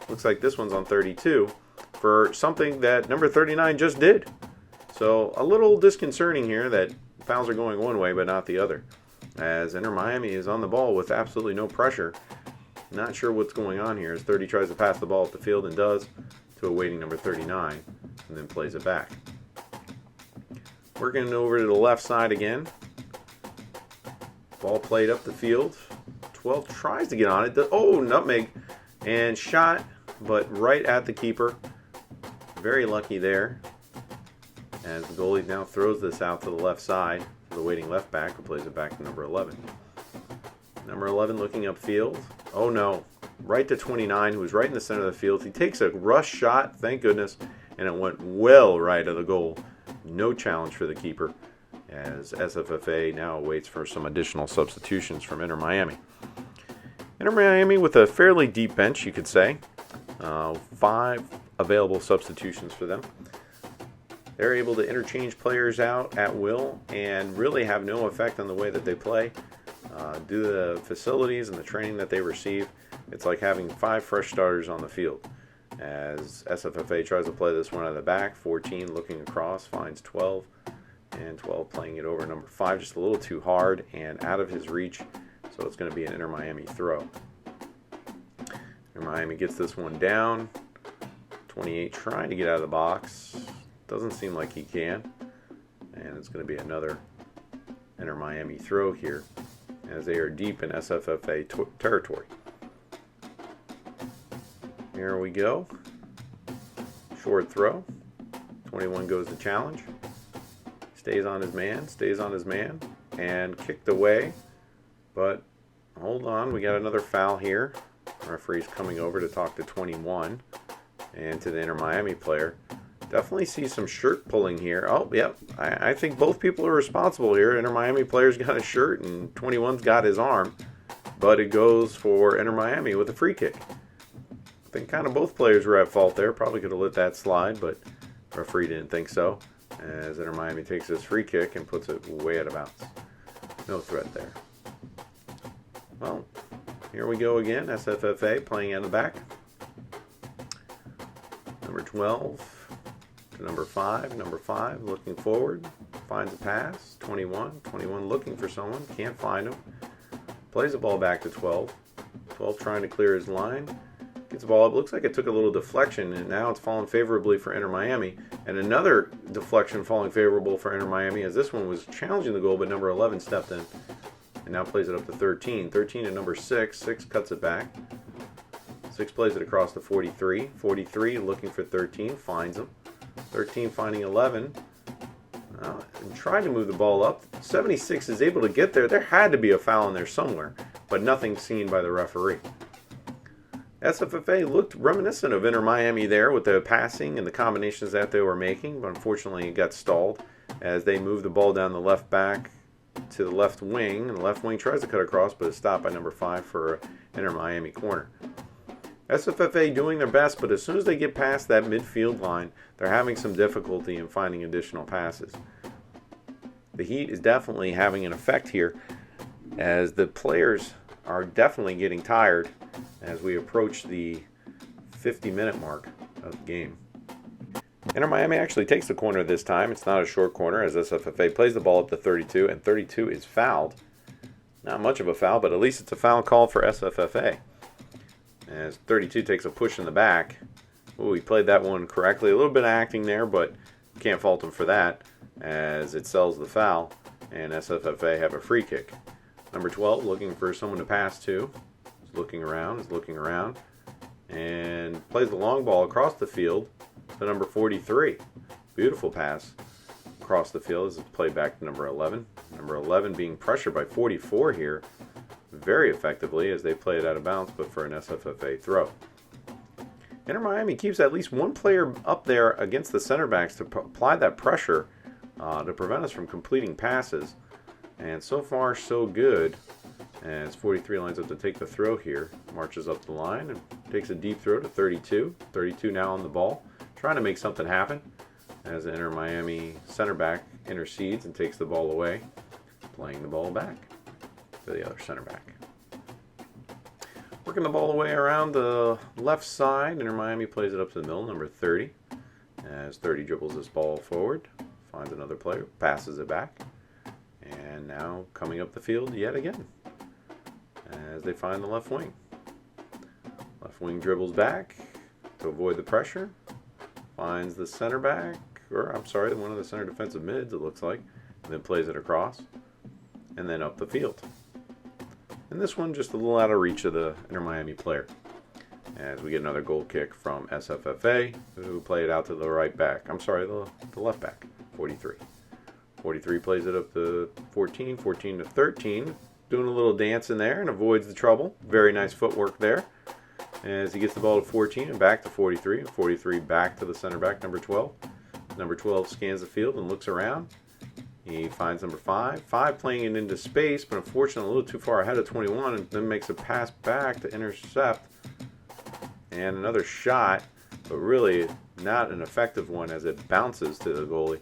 Looks like this one's on 32 for something that number 39 just did. So a little disconcerting here that fouls are going one way but not the other, as Inter Miami is on the ball with absolutely no pressure. Not sure what's going on here as 30 tries to pass the ball up the field and does to a waiting number 39 and then plays it back. Working over to the left side again. Ball played up the field. 12 tries to get on it. Oh, nutmeg and shot, but right at the keeper. Very lucky there. As the goalie now throws this out to the left side for the waiting left back who plays it back to number 11. Number 11 looking upfield. Oh no, right to 29 who was right in the center of the field. He takes a rush shot, thank goodness, and it went well right of the goal. No challenge for the keeper as SFFA now waits for some additional substitutions from Inter Miami. Inter Miami with a fairly deep bench, you could say. 5 available substitutions for them. They're able to interchange players out at will and really have no effect on the way that they play. Due to the facilities and the training that they receive, it's like having 5 fresh starters on the field. As SFFA tries to play this one out of the back, 14 looking across, finds 12, and 12 playing it over number 5 just a little too hard and out of his reach, so it's going to be an Inter Miami throw. Inter Miami gets this one down. 28 trying to get out of the box. Doesn't seem like he can. And it's going to be another Inter Miami throw here as they are deep in SFFA territory. Here we go. Short throw. 21 goes to challenge. Stays on his man, and kicked away. But hold on, we got another foul here. Referee's coming over to talk to 21 and to the Inter Miami player. Definitely see some shirt pulling here. Oh, yep. I think both people are responsible here. Inter Miami player's got a shirt and 21's got his arm. But it goes for Inter Miami with a free kick. I think kind of both players were at fault there. Probably could have let that slide, but referee didn't think so. As Inter Miami takes this free kick and puts it way out of bounds. No threat there. Well, here we go again. SFFA playing in the back. Number 12 to number 5. Number 5 looking forward. Finds a pass. 21 looking for someone. Can't find him. Plays the ball back to 12. 12 trying to clear his line. Gets the ball up. Looks like it took a little deflection, and now it's fallen favorably for Inter Miami. And another deflection falling favorable for Inter Miami, as this one was challenging the goal, but number 11 stepped in and now plays it up to 13. 13 to number 6. 6 cuts it back. 6 plays it across to 43. 43 looking for 13. Finds him. 13 finding 11. And trying to move the ball up. 76 is able to get there. There had to be a foul in there somewhere, but nothing seen by the referee. SFFA looked reminiscent of Inter Miami there with the passing and the combinations that they were making, but unfortunately it got stalled as they moved the ball down the left back to the left wing, and the left wing tries to cut across, but is stopped by number 5 for Inter Miami corner. SFFA doing their best, but as soon as they get past that midfield line, they're having some difficulty in finding additional passes. The heat is definitely having an effect here, as the players are definitely getting tired as we approach the 50-minute mark of the game. Inter Miami actually takes the corner this time. It's not a short corner as SFFA plays the ball up to 32, and 32 is fouled. Not much of a foul, but at least it's a foul call for SFFA. As 32 takes a push in the back. Ooh, he played that one correctly. A little bit of acting there, but can't fault him for that as it sells the foul, and SFFA have a free kick. Number 12 looking for someone to pass to. Is looking around, and plays the long ball across the field to number 43. Beautiful pass across the field as it's played back to number 11. Number 11 being pressured by 44 here very effectively as they play it out of bounds, but for an SFFA throw. Inter Miami keeps at least one player up there against the center backs to apply that pressure to prevent us from completing passes. And so far, so good. As 43 lines up to take the throw here, marches up the line and takes a deep throw to 32. 32 now on the ball, trying to make something happen. As the Inter Miami center back intercedes and takes the ball away, playing the ball back to the other center back. Working the ball away around the left side, Inter Miami plays it up to the middle, number 30. As 30 dribbles this ball forward, finds another player, passes it back. And now coming up the field yet again, as they find the left wing. Left wing dribbles back to avoid the pressure, finds the center back, or I'm sorry, one of the center defensive mids it looks like, and then plays it across, and then up the field. And this one just a little out of reach of the Inter Miami player. As we get another goal kick from SFFA, who play it out to the right back. I'm sorry, the left back, 43. 43 plays it up to 14, 14 to 13, doing a little dance in there and avoids the trouble. Very nice footwork there. As he gets the ball to 14 and back to 43, and 43 back to the center back, number 12. Number 12 scans the field and looks around. He finds number 5. 5 playing it into space, but unfortunately a little too far ahead of 21, and then makes a pass back to intercept. And another shot, but really not an effective one as it bounces to the goalie.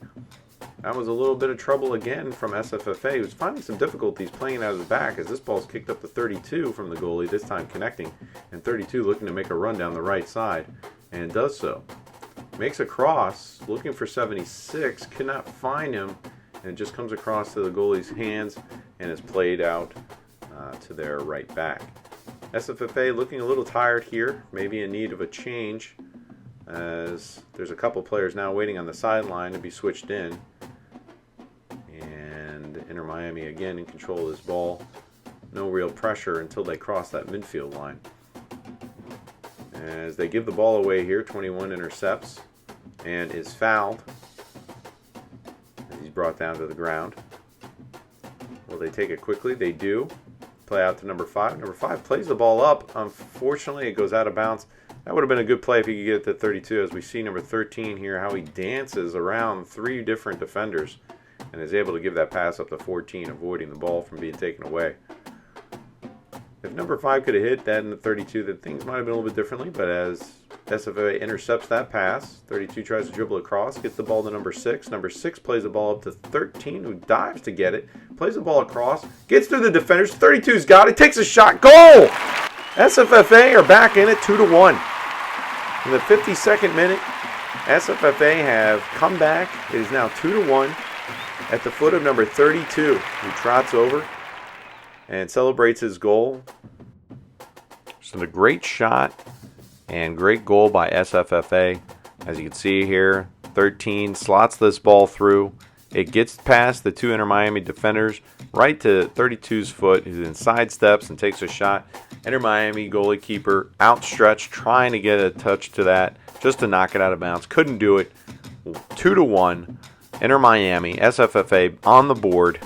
That was a little bit of trouble again from SFFA, who's finding some difficulties playing out of the back as this ball's kicked up to 32 from the goalie, this time connecting. And 32 looking to make a run down the right side, and does so. Makes a cross, looking for 76, cannot find him, and it just comes across to the goalie's hands and is played out to their right back. SFFA looking a little tired here, maybe in need of a change, as there's a couple players now waiting on the sideline to be switched in. And Inter Miami again in control of this ball. No real pressure until they cross that midfield line. As they give the ball away here, 21 intercepts and is fouled. As he's brought down to the ground. Will they take it quickly? They do. Play out to number 5. Number 5 plays the ball up. Unfortunately, it goes out of bounds. That would have been a good play if he could get it to 32, as we see number 13 here, how he dances around 3 different defenders and is able to give that pass up to 14, avoiding the ball from being taken away. If number 5 could have hit that in the 32, then things might have been a little bit differently, but as SFA intercepts that pass, 32 tries to dribble across, gets the ball to number 6. Number 6 plays the ball up to 13, who dives to get it, plays the ball across, gets through the defenders, 32's got it, takes a shot, goal! SFFA are back in it 2-1. In the 52nd minute, SFFA have come back. It is now 2-1 at the foot of number 32, who trots over and celebrates his goal. So a great shot and great goal by SFFA. As you can see here, 13 slots this ball through. It gets past the 2 Inter Miami defenders right to 32's foot, who then sidesteps and takes a shot. Inter Miami goalie keeper outstretched, trying to get a touch to that, just to knock it out of bounds. Couldn't do it. 2-1. Inter Miami, SFFA on the board.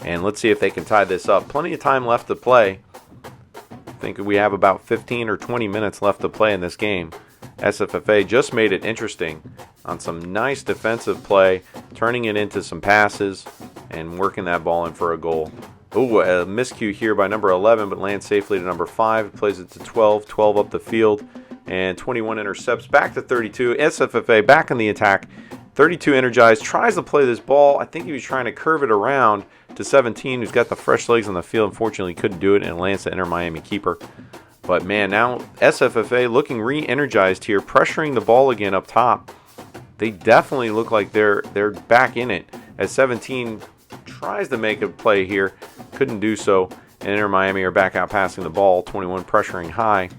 And let's see if they can tie this up. Plenty of time left to play. I think we have about 15 or 20 minutes left to play in this game. SFFA just made it interesting on some nice defensive play, turning it into some passes and working that ball in for a goal. Ooh, a miscue here by number 11, but lands safely to number 5. Plays it to 12, 12 up the field, and 21 intercepts back to 32. SFFA back in the attack. 32 energized, tries to play this ball. I think he was trying to curve it around to 17, who's got the fresh legs on the field. Unfortunately, couldn't do it, and lands to Inter Miami keeper. But man, now SFFA looking re-energized here, pressuring the ball again up top. They definitely look like they're back in it, as 17 tries to make a play here, couldn't do so, and Inter Miami are back out passing the ball, 21 pressuring high.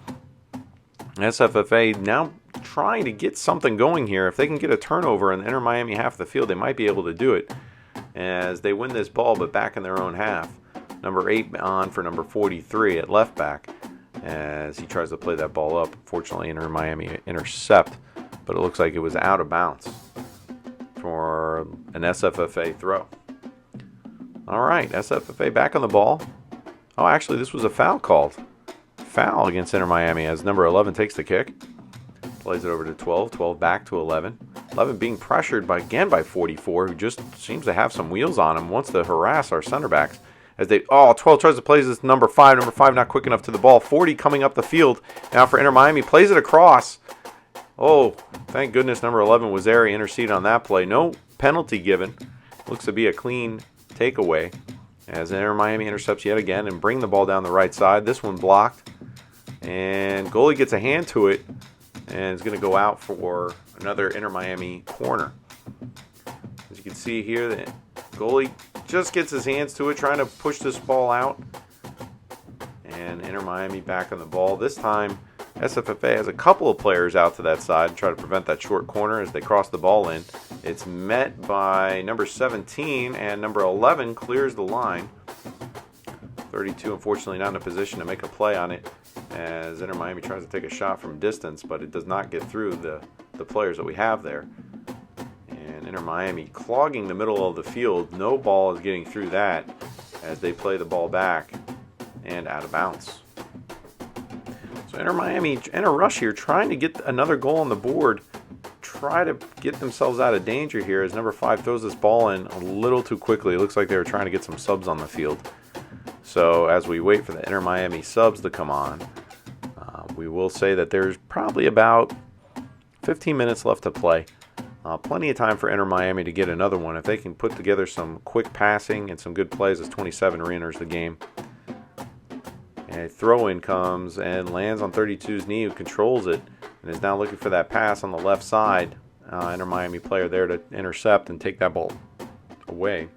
SFFA now trying to get something going here. If they can get a turnover in the Inter Miami half of the field, they might be able to do it, as they win this ball, but back in their own half. Number 8 on for number 43 at left back, as he tries to play that ball up. Unfortunately, Inter Miami intercept, but it looks like it was out of bounds for an SFFA throw. All right, SFFA back on the ball. Oh, actually, this was a foul called. Foul against Inter Miami as number 11 takes the kick. Plays it over to 12. 12 back to 11. 11 being pressured by 44, who just seems to have some wheels on him, wants to harass our center backs. As they, 12 tries to play this number 5. Number 5 not quick enough to the ball. 40 coming up the field. Now for Inter Miami. Plays it across. Oh, thank goodness number 11 was there. He interceded on that play. No penalty given. Looks to be a clean takeaway. As Inter Miami intercepts yet again and bring the ball down the right side. This one blocked. And goalie gets a hand to it. And is going to go out for another Inter Miami corner. As you can see here, the goalie just gets his hands to it, trying to push this ball out. And Inter Miami back on the ball. This time, SFFA has a couple of players out to that side, try to prevent that short corner as they cross the ball in. It's met by number 17, and number 11 clears the line. 32, unfortunately, not in a position to make a play on it, as Inter Miami tries to take a shot from distance, but it does not get through the players that we have there. And Inter Miami clogging the middle of the field. No ball is getting through that as they play the ball back and out of bounds. So Inter Miami in a rush here, trying to get another goal on the board, try to get themselves out of danger here as number 5 throws this ball in a little too quickly. It looks like they were trying to get some subs on the field. So as we wait for the Inter Miami subs to come on, we will say that there's probably about 15 minutes left to play. Plenty of time for Inter Miami to get another one. If they can put together some quick passing and some good plays as 27 re-enters the game. And a throw-in comes and lands on 32's knee, who controls it and is now looking for that pass on the left side. Inter Miami player there to intercept and take that ball away.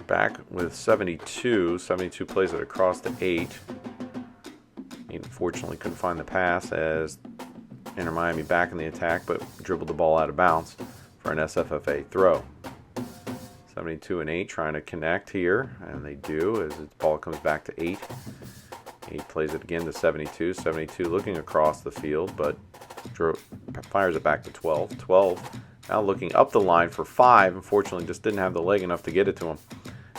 Back with 72. 72 plays it across to 8. He unfortunately couldn't find the pass as Inter Miami back in the attack, but dribbled the ball out of bounds for an SFFA throw. 72 and 8 trying to connect here, and they do as the ball comes back to 8. 8 plays it again to 72. 72 looking across the field, but fires it back to 12. 12 now looking up the line for 5. Unfortunately, just didn't have the leg enough to get it to him.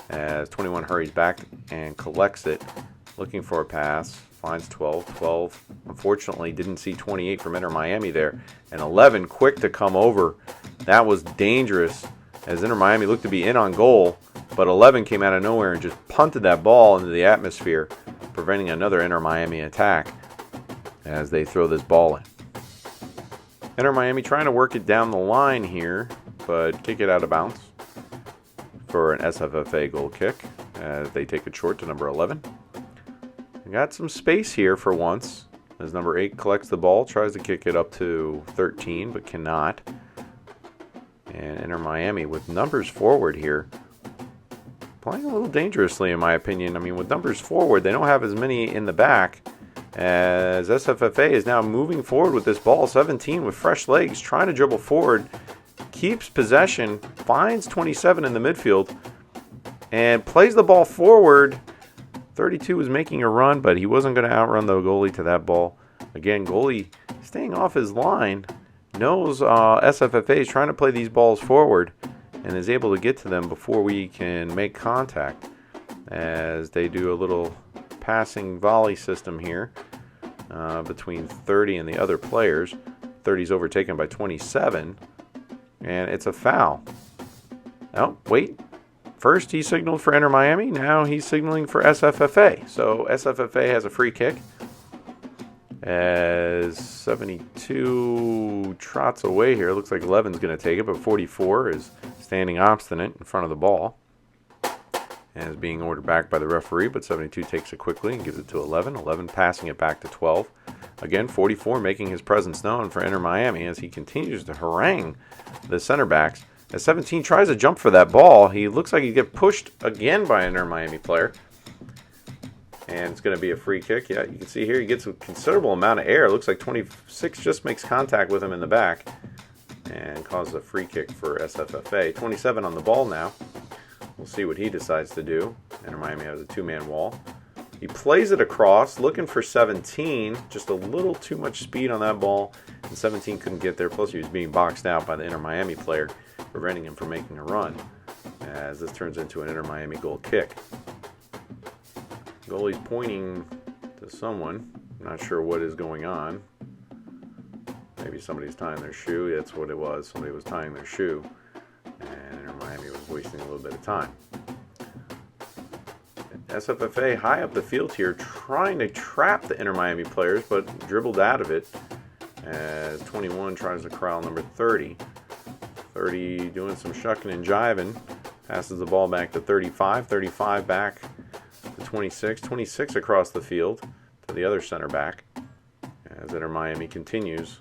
As 21 hurries back and collects it, looking for a pass, finds 12. 12 unfortunately didn't see 28 from Inter Miami there, and 11 quick to come over. That was dangerous as Inter Miami looked to be in on goal, but 11 came out of nowhere and just punted that ball into the atmosphere, preventing another Inter Miami attack as they throw this ball in. Inter Miami trying to work it down the line here, but kick it out of bounds for an SFFA goal kick as they take it short to number 11. We got some space here for once as number 8 collects the ball, tries to kick it up to 13, but cannot. And Inter Miami with numbers forward here, playing a little dangerously in my opinion. I mean, with numbers forward, they don't have as many in the back, as SFFA is now moving forward with this ball. 17 with fresh legs, trying to dribble forward, keeps possession, finds 27 in the midfield, and plays the ball forward. 32 was making a run, but he wasn't going to outrun the goalie to that ball. Again, goalie staying off his line, knows SFFA is trying to play these balls forward and is able to get to them before we can make contact, as they do a little passing volley system here between 30 and the other players. 30 is overtaken by 27, and it's a foul. Oh, wait. First he signaled for Inter Miami, now he's signaling for SFFA. So SFFA has a free kick as 72 trots away here. Looks like 11's going to take it, but 44 is standing obstinate in front of the ball and is being ordered back by the referee, but 72 takes it quickly and gives it to 11. 11 passing it back to 12. Again, 44 making his presence known for Inter Miami as he continues to harangue the center backs. As 17 tries to jump for that ball, he looks like he gets pushed again by an Inter Miami player. And it's going to be a free kick. Yeah, you can see here he gets a considerable amount of air. It looks like 26 just makes contact with him in the back and causes a free kick for SFFA. 27 on the ball now. We'll see what he decides to do. Inter Miami has a two-man wall. He plays it across, looking for 17. Just a little too much speed on that ball, and 17 couldn't get there. Plus, he was being boxed out by the Inter Miami player, preventing him from making a run, as this turns into an Inter Miami goal kick. Goalie's pointing to someone. Not sure what is going on. Maybe somebody's tying their shoe. That's what it was. Somebody was tying their shoe. And Inter Miami was wasting a little bit of time. SFFA high up the field here, trying to trap the Inter Miami players, but dribbled out of it as 21 tries to corral number 30. 30 doing some shucking and jiving. Passes the ball back to 35. 35 back to 26. 26 across the field to the other center back. As Inter Miami continues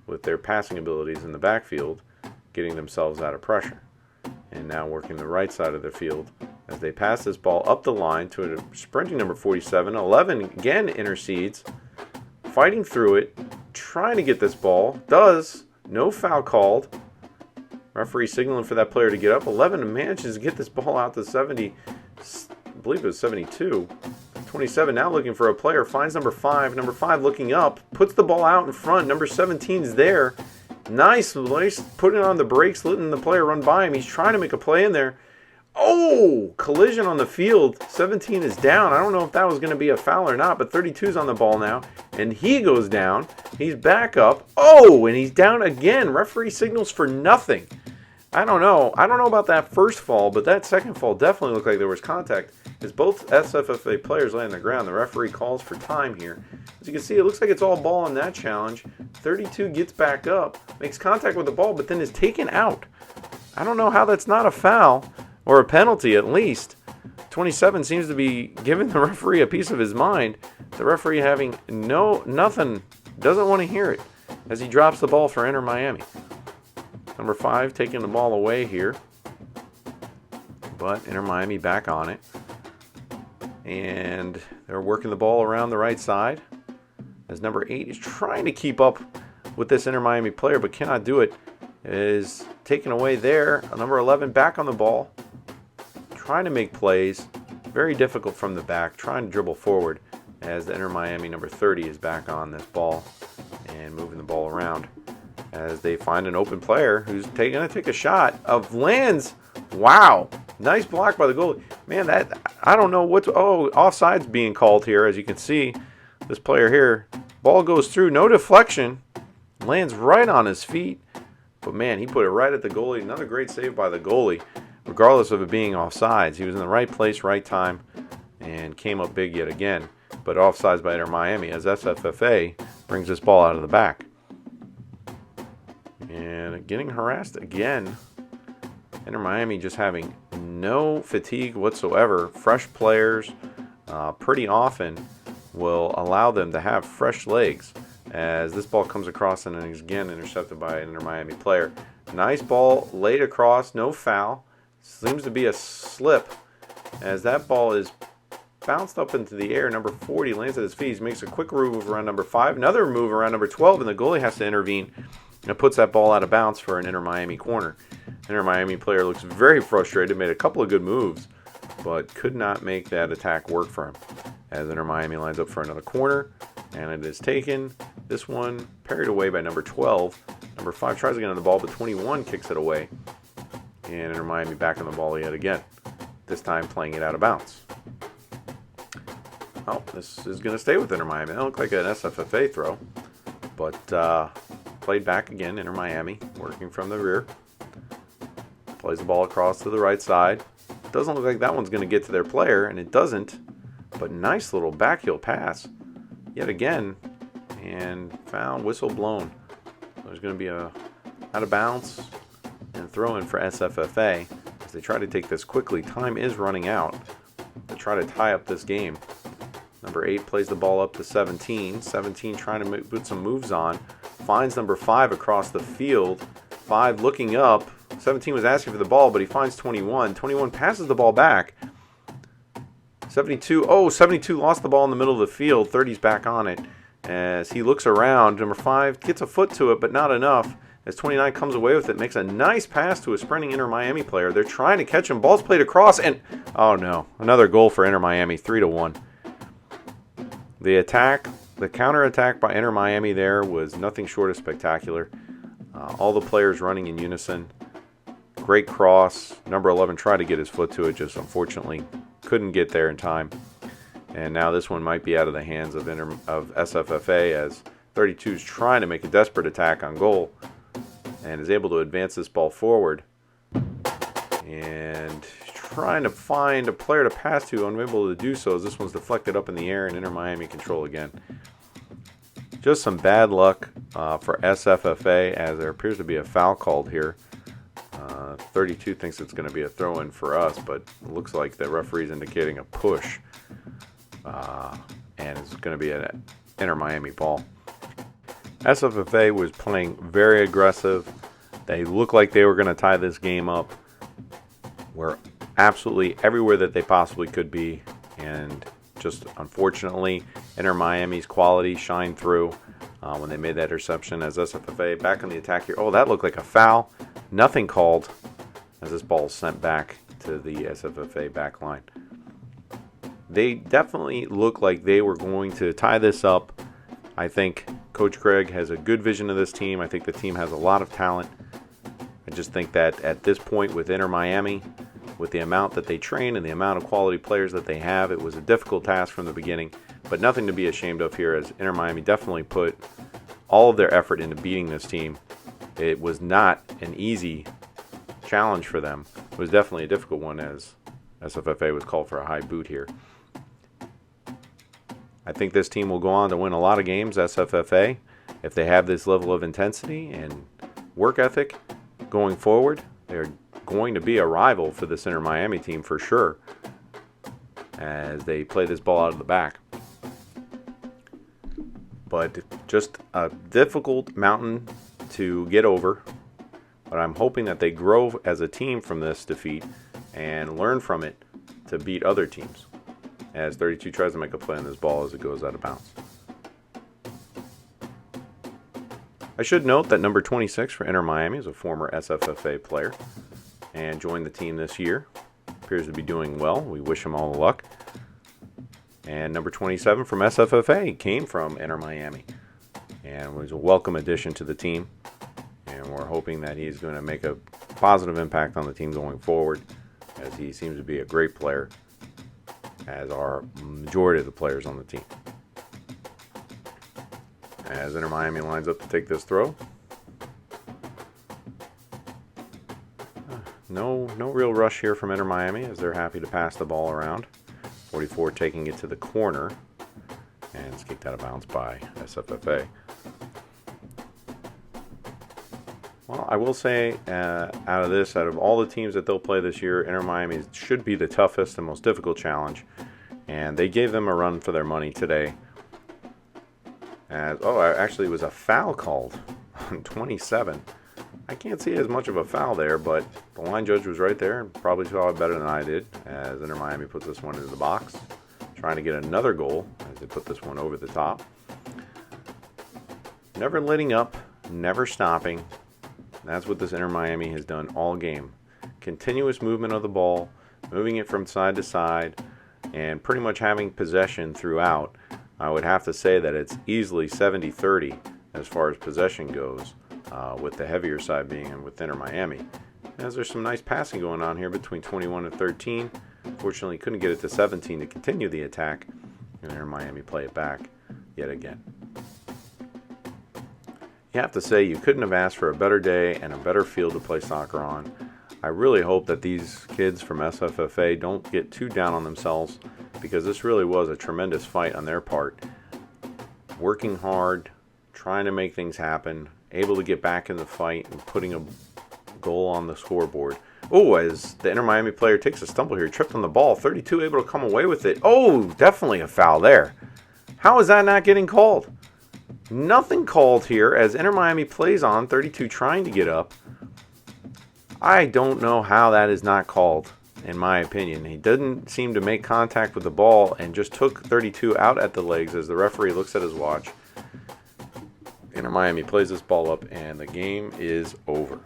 with their passing abilities in the backfield, getting themselves out of pressure. And now working the right side of the field as they pass this ball up the line to a sprinting number 47. 11 again intercedes, fighting through it, trying to get this ball. Does. No foul called. Referee signaling for that player to get up. 11 manages to get this ball out to 70. I believe it was 72. 27 now looking for a player. Finds number 5. Number 5 looking up. Puts the ball out in front. Number 17 is there. Nice. Putting on the brakes, letting the player run by him. He's trying to make a play in there. Oh, collision on the field. 17 is down. I don't know if that was going to be a foul or not, but 32's on the ball now, and he goes down. He's back up. Oh, and he's down again. Referee signals for nothing. I don't know. I don't know about that first fall, but that second fall definitely looked like there was contact. As both SFFA players lay on the ground, the referee calls for time here. As you can see, it looks like it's all ball on that challenge. 32 gets back up, makes contact with the ball, but then is taken out. I don't know how that's not a foul. Or a penalty at least. 27 seems to be giving the referee a piece of his mind. The referee having nothing, doesn't want to hear it as he drops the ball for Inter Miami. Number 5 taking the ball away here. But Inter Miami back on it. And they're working the ball around the right side. As number 8 is trying to keep up with this Inter Miami player but cannot do it. Is taken away there. Number 11 back on the ball. Trying to make plays, very difficult from the back, trying to dribble forward as the Inter Miami number 30 is back on this ball and moving the ball around as they find an open player who's going to take a shot of lands. Wow, nice block by the goalie. Man, that I don't know what's offside's being called here. As you can see, this player here, ball goes through, no deflection, lands right on his feet. But man, he put it right at the goalie. Another great save by the goalie. Regardless of it being offsides, he was in the right place, right time, and came up big yet again. But offsides by Inter Miami as SFFA brings this ball out of the back. And getting harassed again. Inter Miami just having no fatigue whatsoever. Fresh players pretty often will allow them to have fresh legs as this ball comes across and is again intercepted by an Inter Miami player. Nice ball laid across, no foul. Seems to be a slip as that ball is bounced up into the air. Number 40 lands at his feet. He makes a quick move around number 5. Another move around number 12, and the goalie has to intervene and puts that ball out of bounds for an Inter Miami corner. Inter Miami player looks very frustrated. Made a couple of good moves, but could not make that attack work for him. As Inter Miami lines up for another corner, and it is taken. This one parried away by number 12. Number 5 tries to get on the ball, but 21 kicks it away. And Inter Miami back on the ball yet again. This time playing it out of bounds. Oh, this is going to stay with Inter Miami. That looked like an SFFA throw. But played back again. Inter Miami working from the rear. Plays the ball across to the right side. Doesn't look like that one's going to get to their player, and it doesn't. But nice little backheel pass. Yet again. And foul, whistle blown. So there's going to be a out of bounds. And throw in for SFFA as they try to take this quickly. Time is running out to try to tie up this game. Number 8 plays the ball up to 17. 17 trying to put some moves on. Finds number 5 across the field. 5 looking up. 17 was asking for the ball, but he finds 21. 21 passes the ball back. 72. Oh, 72 lost the ball in the middle of the field. 30's back on it as he looks around. Number 5 gets a foot to it, but not enough. As 29 comes away with it, makes a nice pass to a sprinting Inter Miami player. They're trying to catch him. Ball's played across, and oh no, another goal for Inter Miami, 3-1. The counter attack by Inter Miami there was nothing short of spectacular. All the players running in unison. Great cross. Number 11 tried to get his foot to it, just unfortunately couldn't get there in time. And now this one might be out of the hands of SFFA, as 32 is trying to make a desperate attack on goal and is able to advance this ball forward. And trying to find a player to pass to, unable to do so as this one's deflected up in the air and Inter Miami control again. Just some bad luck for SFFA, as there appears to be a foul called here. 32 thinks it's going to be a throw-in for us, but it looks like the referee's indicating a push. And it's going to be an Inter Miami ball. SFFA was playing very aggressive. They looked like they were going to tie this game up. Were absolutely everywhere that they possibly could be, and just unfortunately Inter Miami's quality shined through when they made that interception, as SFFA back on the attack here. Oh, that looked like a foul. Nothing called, as this ball is sent back to the SFFA back line. They definitely look like they were going to tie this up. I think Coach Craig has a good vision of this team. I think the team has a lot of talent. I just think that at this point with Inter Miami, with the amount that they train and the amount of quality players that they have, it was a difficult task from the beginning, but nothing to be ashamed of here, as Inter Miami definitely put all of their effort into beating this team. It was not an easy challenge for them. It was definitely a difficult one, as SFFA was called for a high boot here. I think this team will go on to win a lot of games, SFFA, if they have this level of intensity and work ethic going forward. They're going to be a rival for this Inter Miami team for sure, as they play this ball out of the back. But just a difficult mountain to get over. But I'm hoping that they grow as a team from this defeat and learn from it to beat other teams, as 32 tries to make a play on this ball as it goes out of bounds. I should note that number 26 for Inter Miami is a former SFFA player and joined the team this year. Appears to be doing well. We wish him all the luck. And number 27 from SFFA came from Inter Miami and was a welcome addition to the team. And we're hoping that he's going to make a positive impact on the team going forward, as he seems to be a great player, as are majority of the players on the team. As Inter Miami lines up to take this throw. No real rush here from Inter Miami, as they're happy to pass the ball around. 44 taking it to the corner, and it's kicked out of bounds by SFFA. Well, I will say, out of all the teams that they'll play this year, Inter Miami should be the toughest and most difficult challenge, and they gave them a run for their money today. Actually, it was a foul called on 27. I can't see as much of a foul there, but the line judge was right there and probably saw it better than I did, as Inter Miami puts this one into the box, trying to get another goal as they put this one over the top. Never letting up, never stopping. That's what this Inter Miami has done all game. Continuous movement of the ball, moving it from side to side, and pretty much having possession throughout. I would have to say that it's easily 70-30 as far as possession goes, with the heavier side being with Inter Miami. As there's some nice passing going on here between 21 and 13. Fortunately, couldn't get it to 17 to continue the attack, and Inter Miami play it back yet again. You have to say you couldn't have asked for a better day and a better field to play soccer on. I really hope that these kids from SFFA don't get too down on themselves, because this really was a tremendous fight on their part. Working hard, trying to make things happen, able to get back in the fight and putting a goal on the scoreboard. Oh, as the Inter Miami player takes a stumble here, tripped on the ball, 32 able to come away with it. Oh, definitely a foul there. How is that not getting called? Nothing called here as Inter Miami plays on, 32 trying to get up. I don't know how that is not called, in my opinion. He didn't seem to make contact with the ball and just took 32 out at the legs as the referee looks at his watch. Inter Miami plays this ball up and the game is over.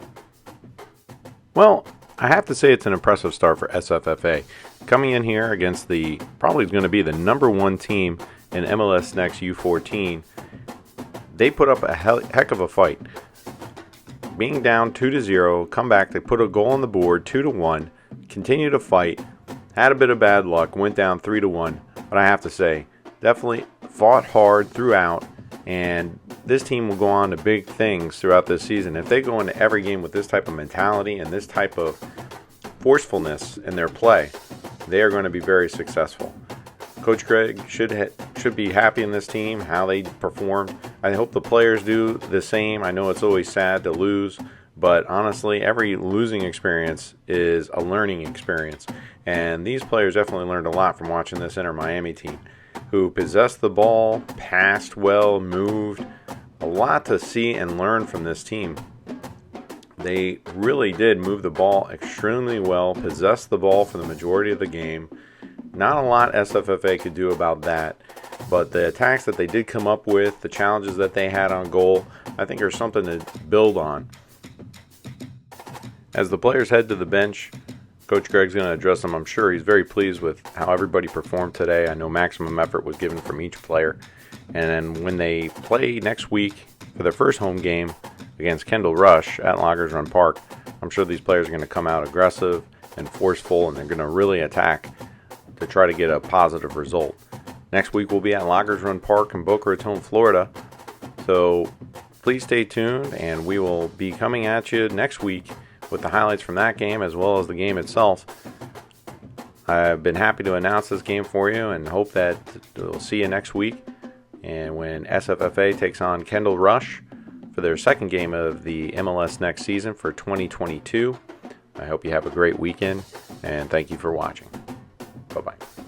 Well, I have to say it's an impressive start for SFFA. Coming in here against the probably going to be the number one team in MLS Next U14, they put up a heck of a fight. Being down 2-0, come back, they put a goal on the board, 2-1, continue to fight, had a bit of bad luck, went down 3-1. but I have to say, definitely fought hard throughout, and this team will go on to big things throughout this season. If they go into every game with this type of mentality and this type of forcefulness in their play, they are going to be very successful. Coach Greg should be happy in this team, how they performed. I hope the players do the same. I know it's always sad to lose, but honestly, every losing experience is a learning experience. And these players definitely learned a lot from watching this Inter Miami team, who possessed the ball, passed well, moved. A lot to see and learn from this team. They really did move the ball extremely well, possessed the ball for the majority of the game. Not a lot SFFA could do about that, but the attacks that they did come up with, the challenges that they had on goal, I think are something to build on. As the players head to the bench, Coach Greg's going to address them. I'm sure he's very pleased with how everybody performed today. I know maximum effort was given from each player. And then when they play next week for their first home game against Kendall Rush at Loggers Run Park, I'm sure these players are going to come out aggressive and forceful, and they're going to really attack to try to get a positive result. Next week we'll be at Loggers Run Park in Boca Raton, Florida. So please stay tuned, and we will be coming at you next week with the highlights from that game as well as the game itself. I've been happy to announce this game for you and hope that we'll see you next week. And when SFFA takes on Kendall Rush for their second game of the MLS next season for 2022. I hope you have a great weekend, and thank you for watching. Bye-bye.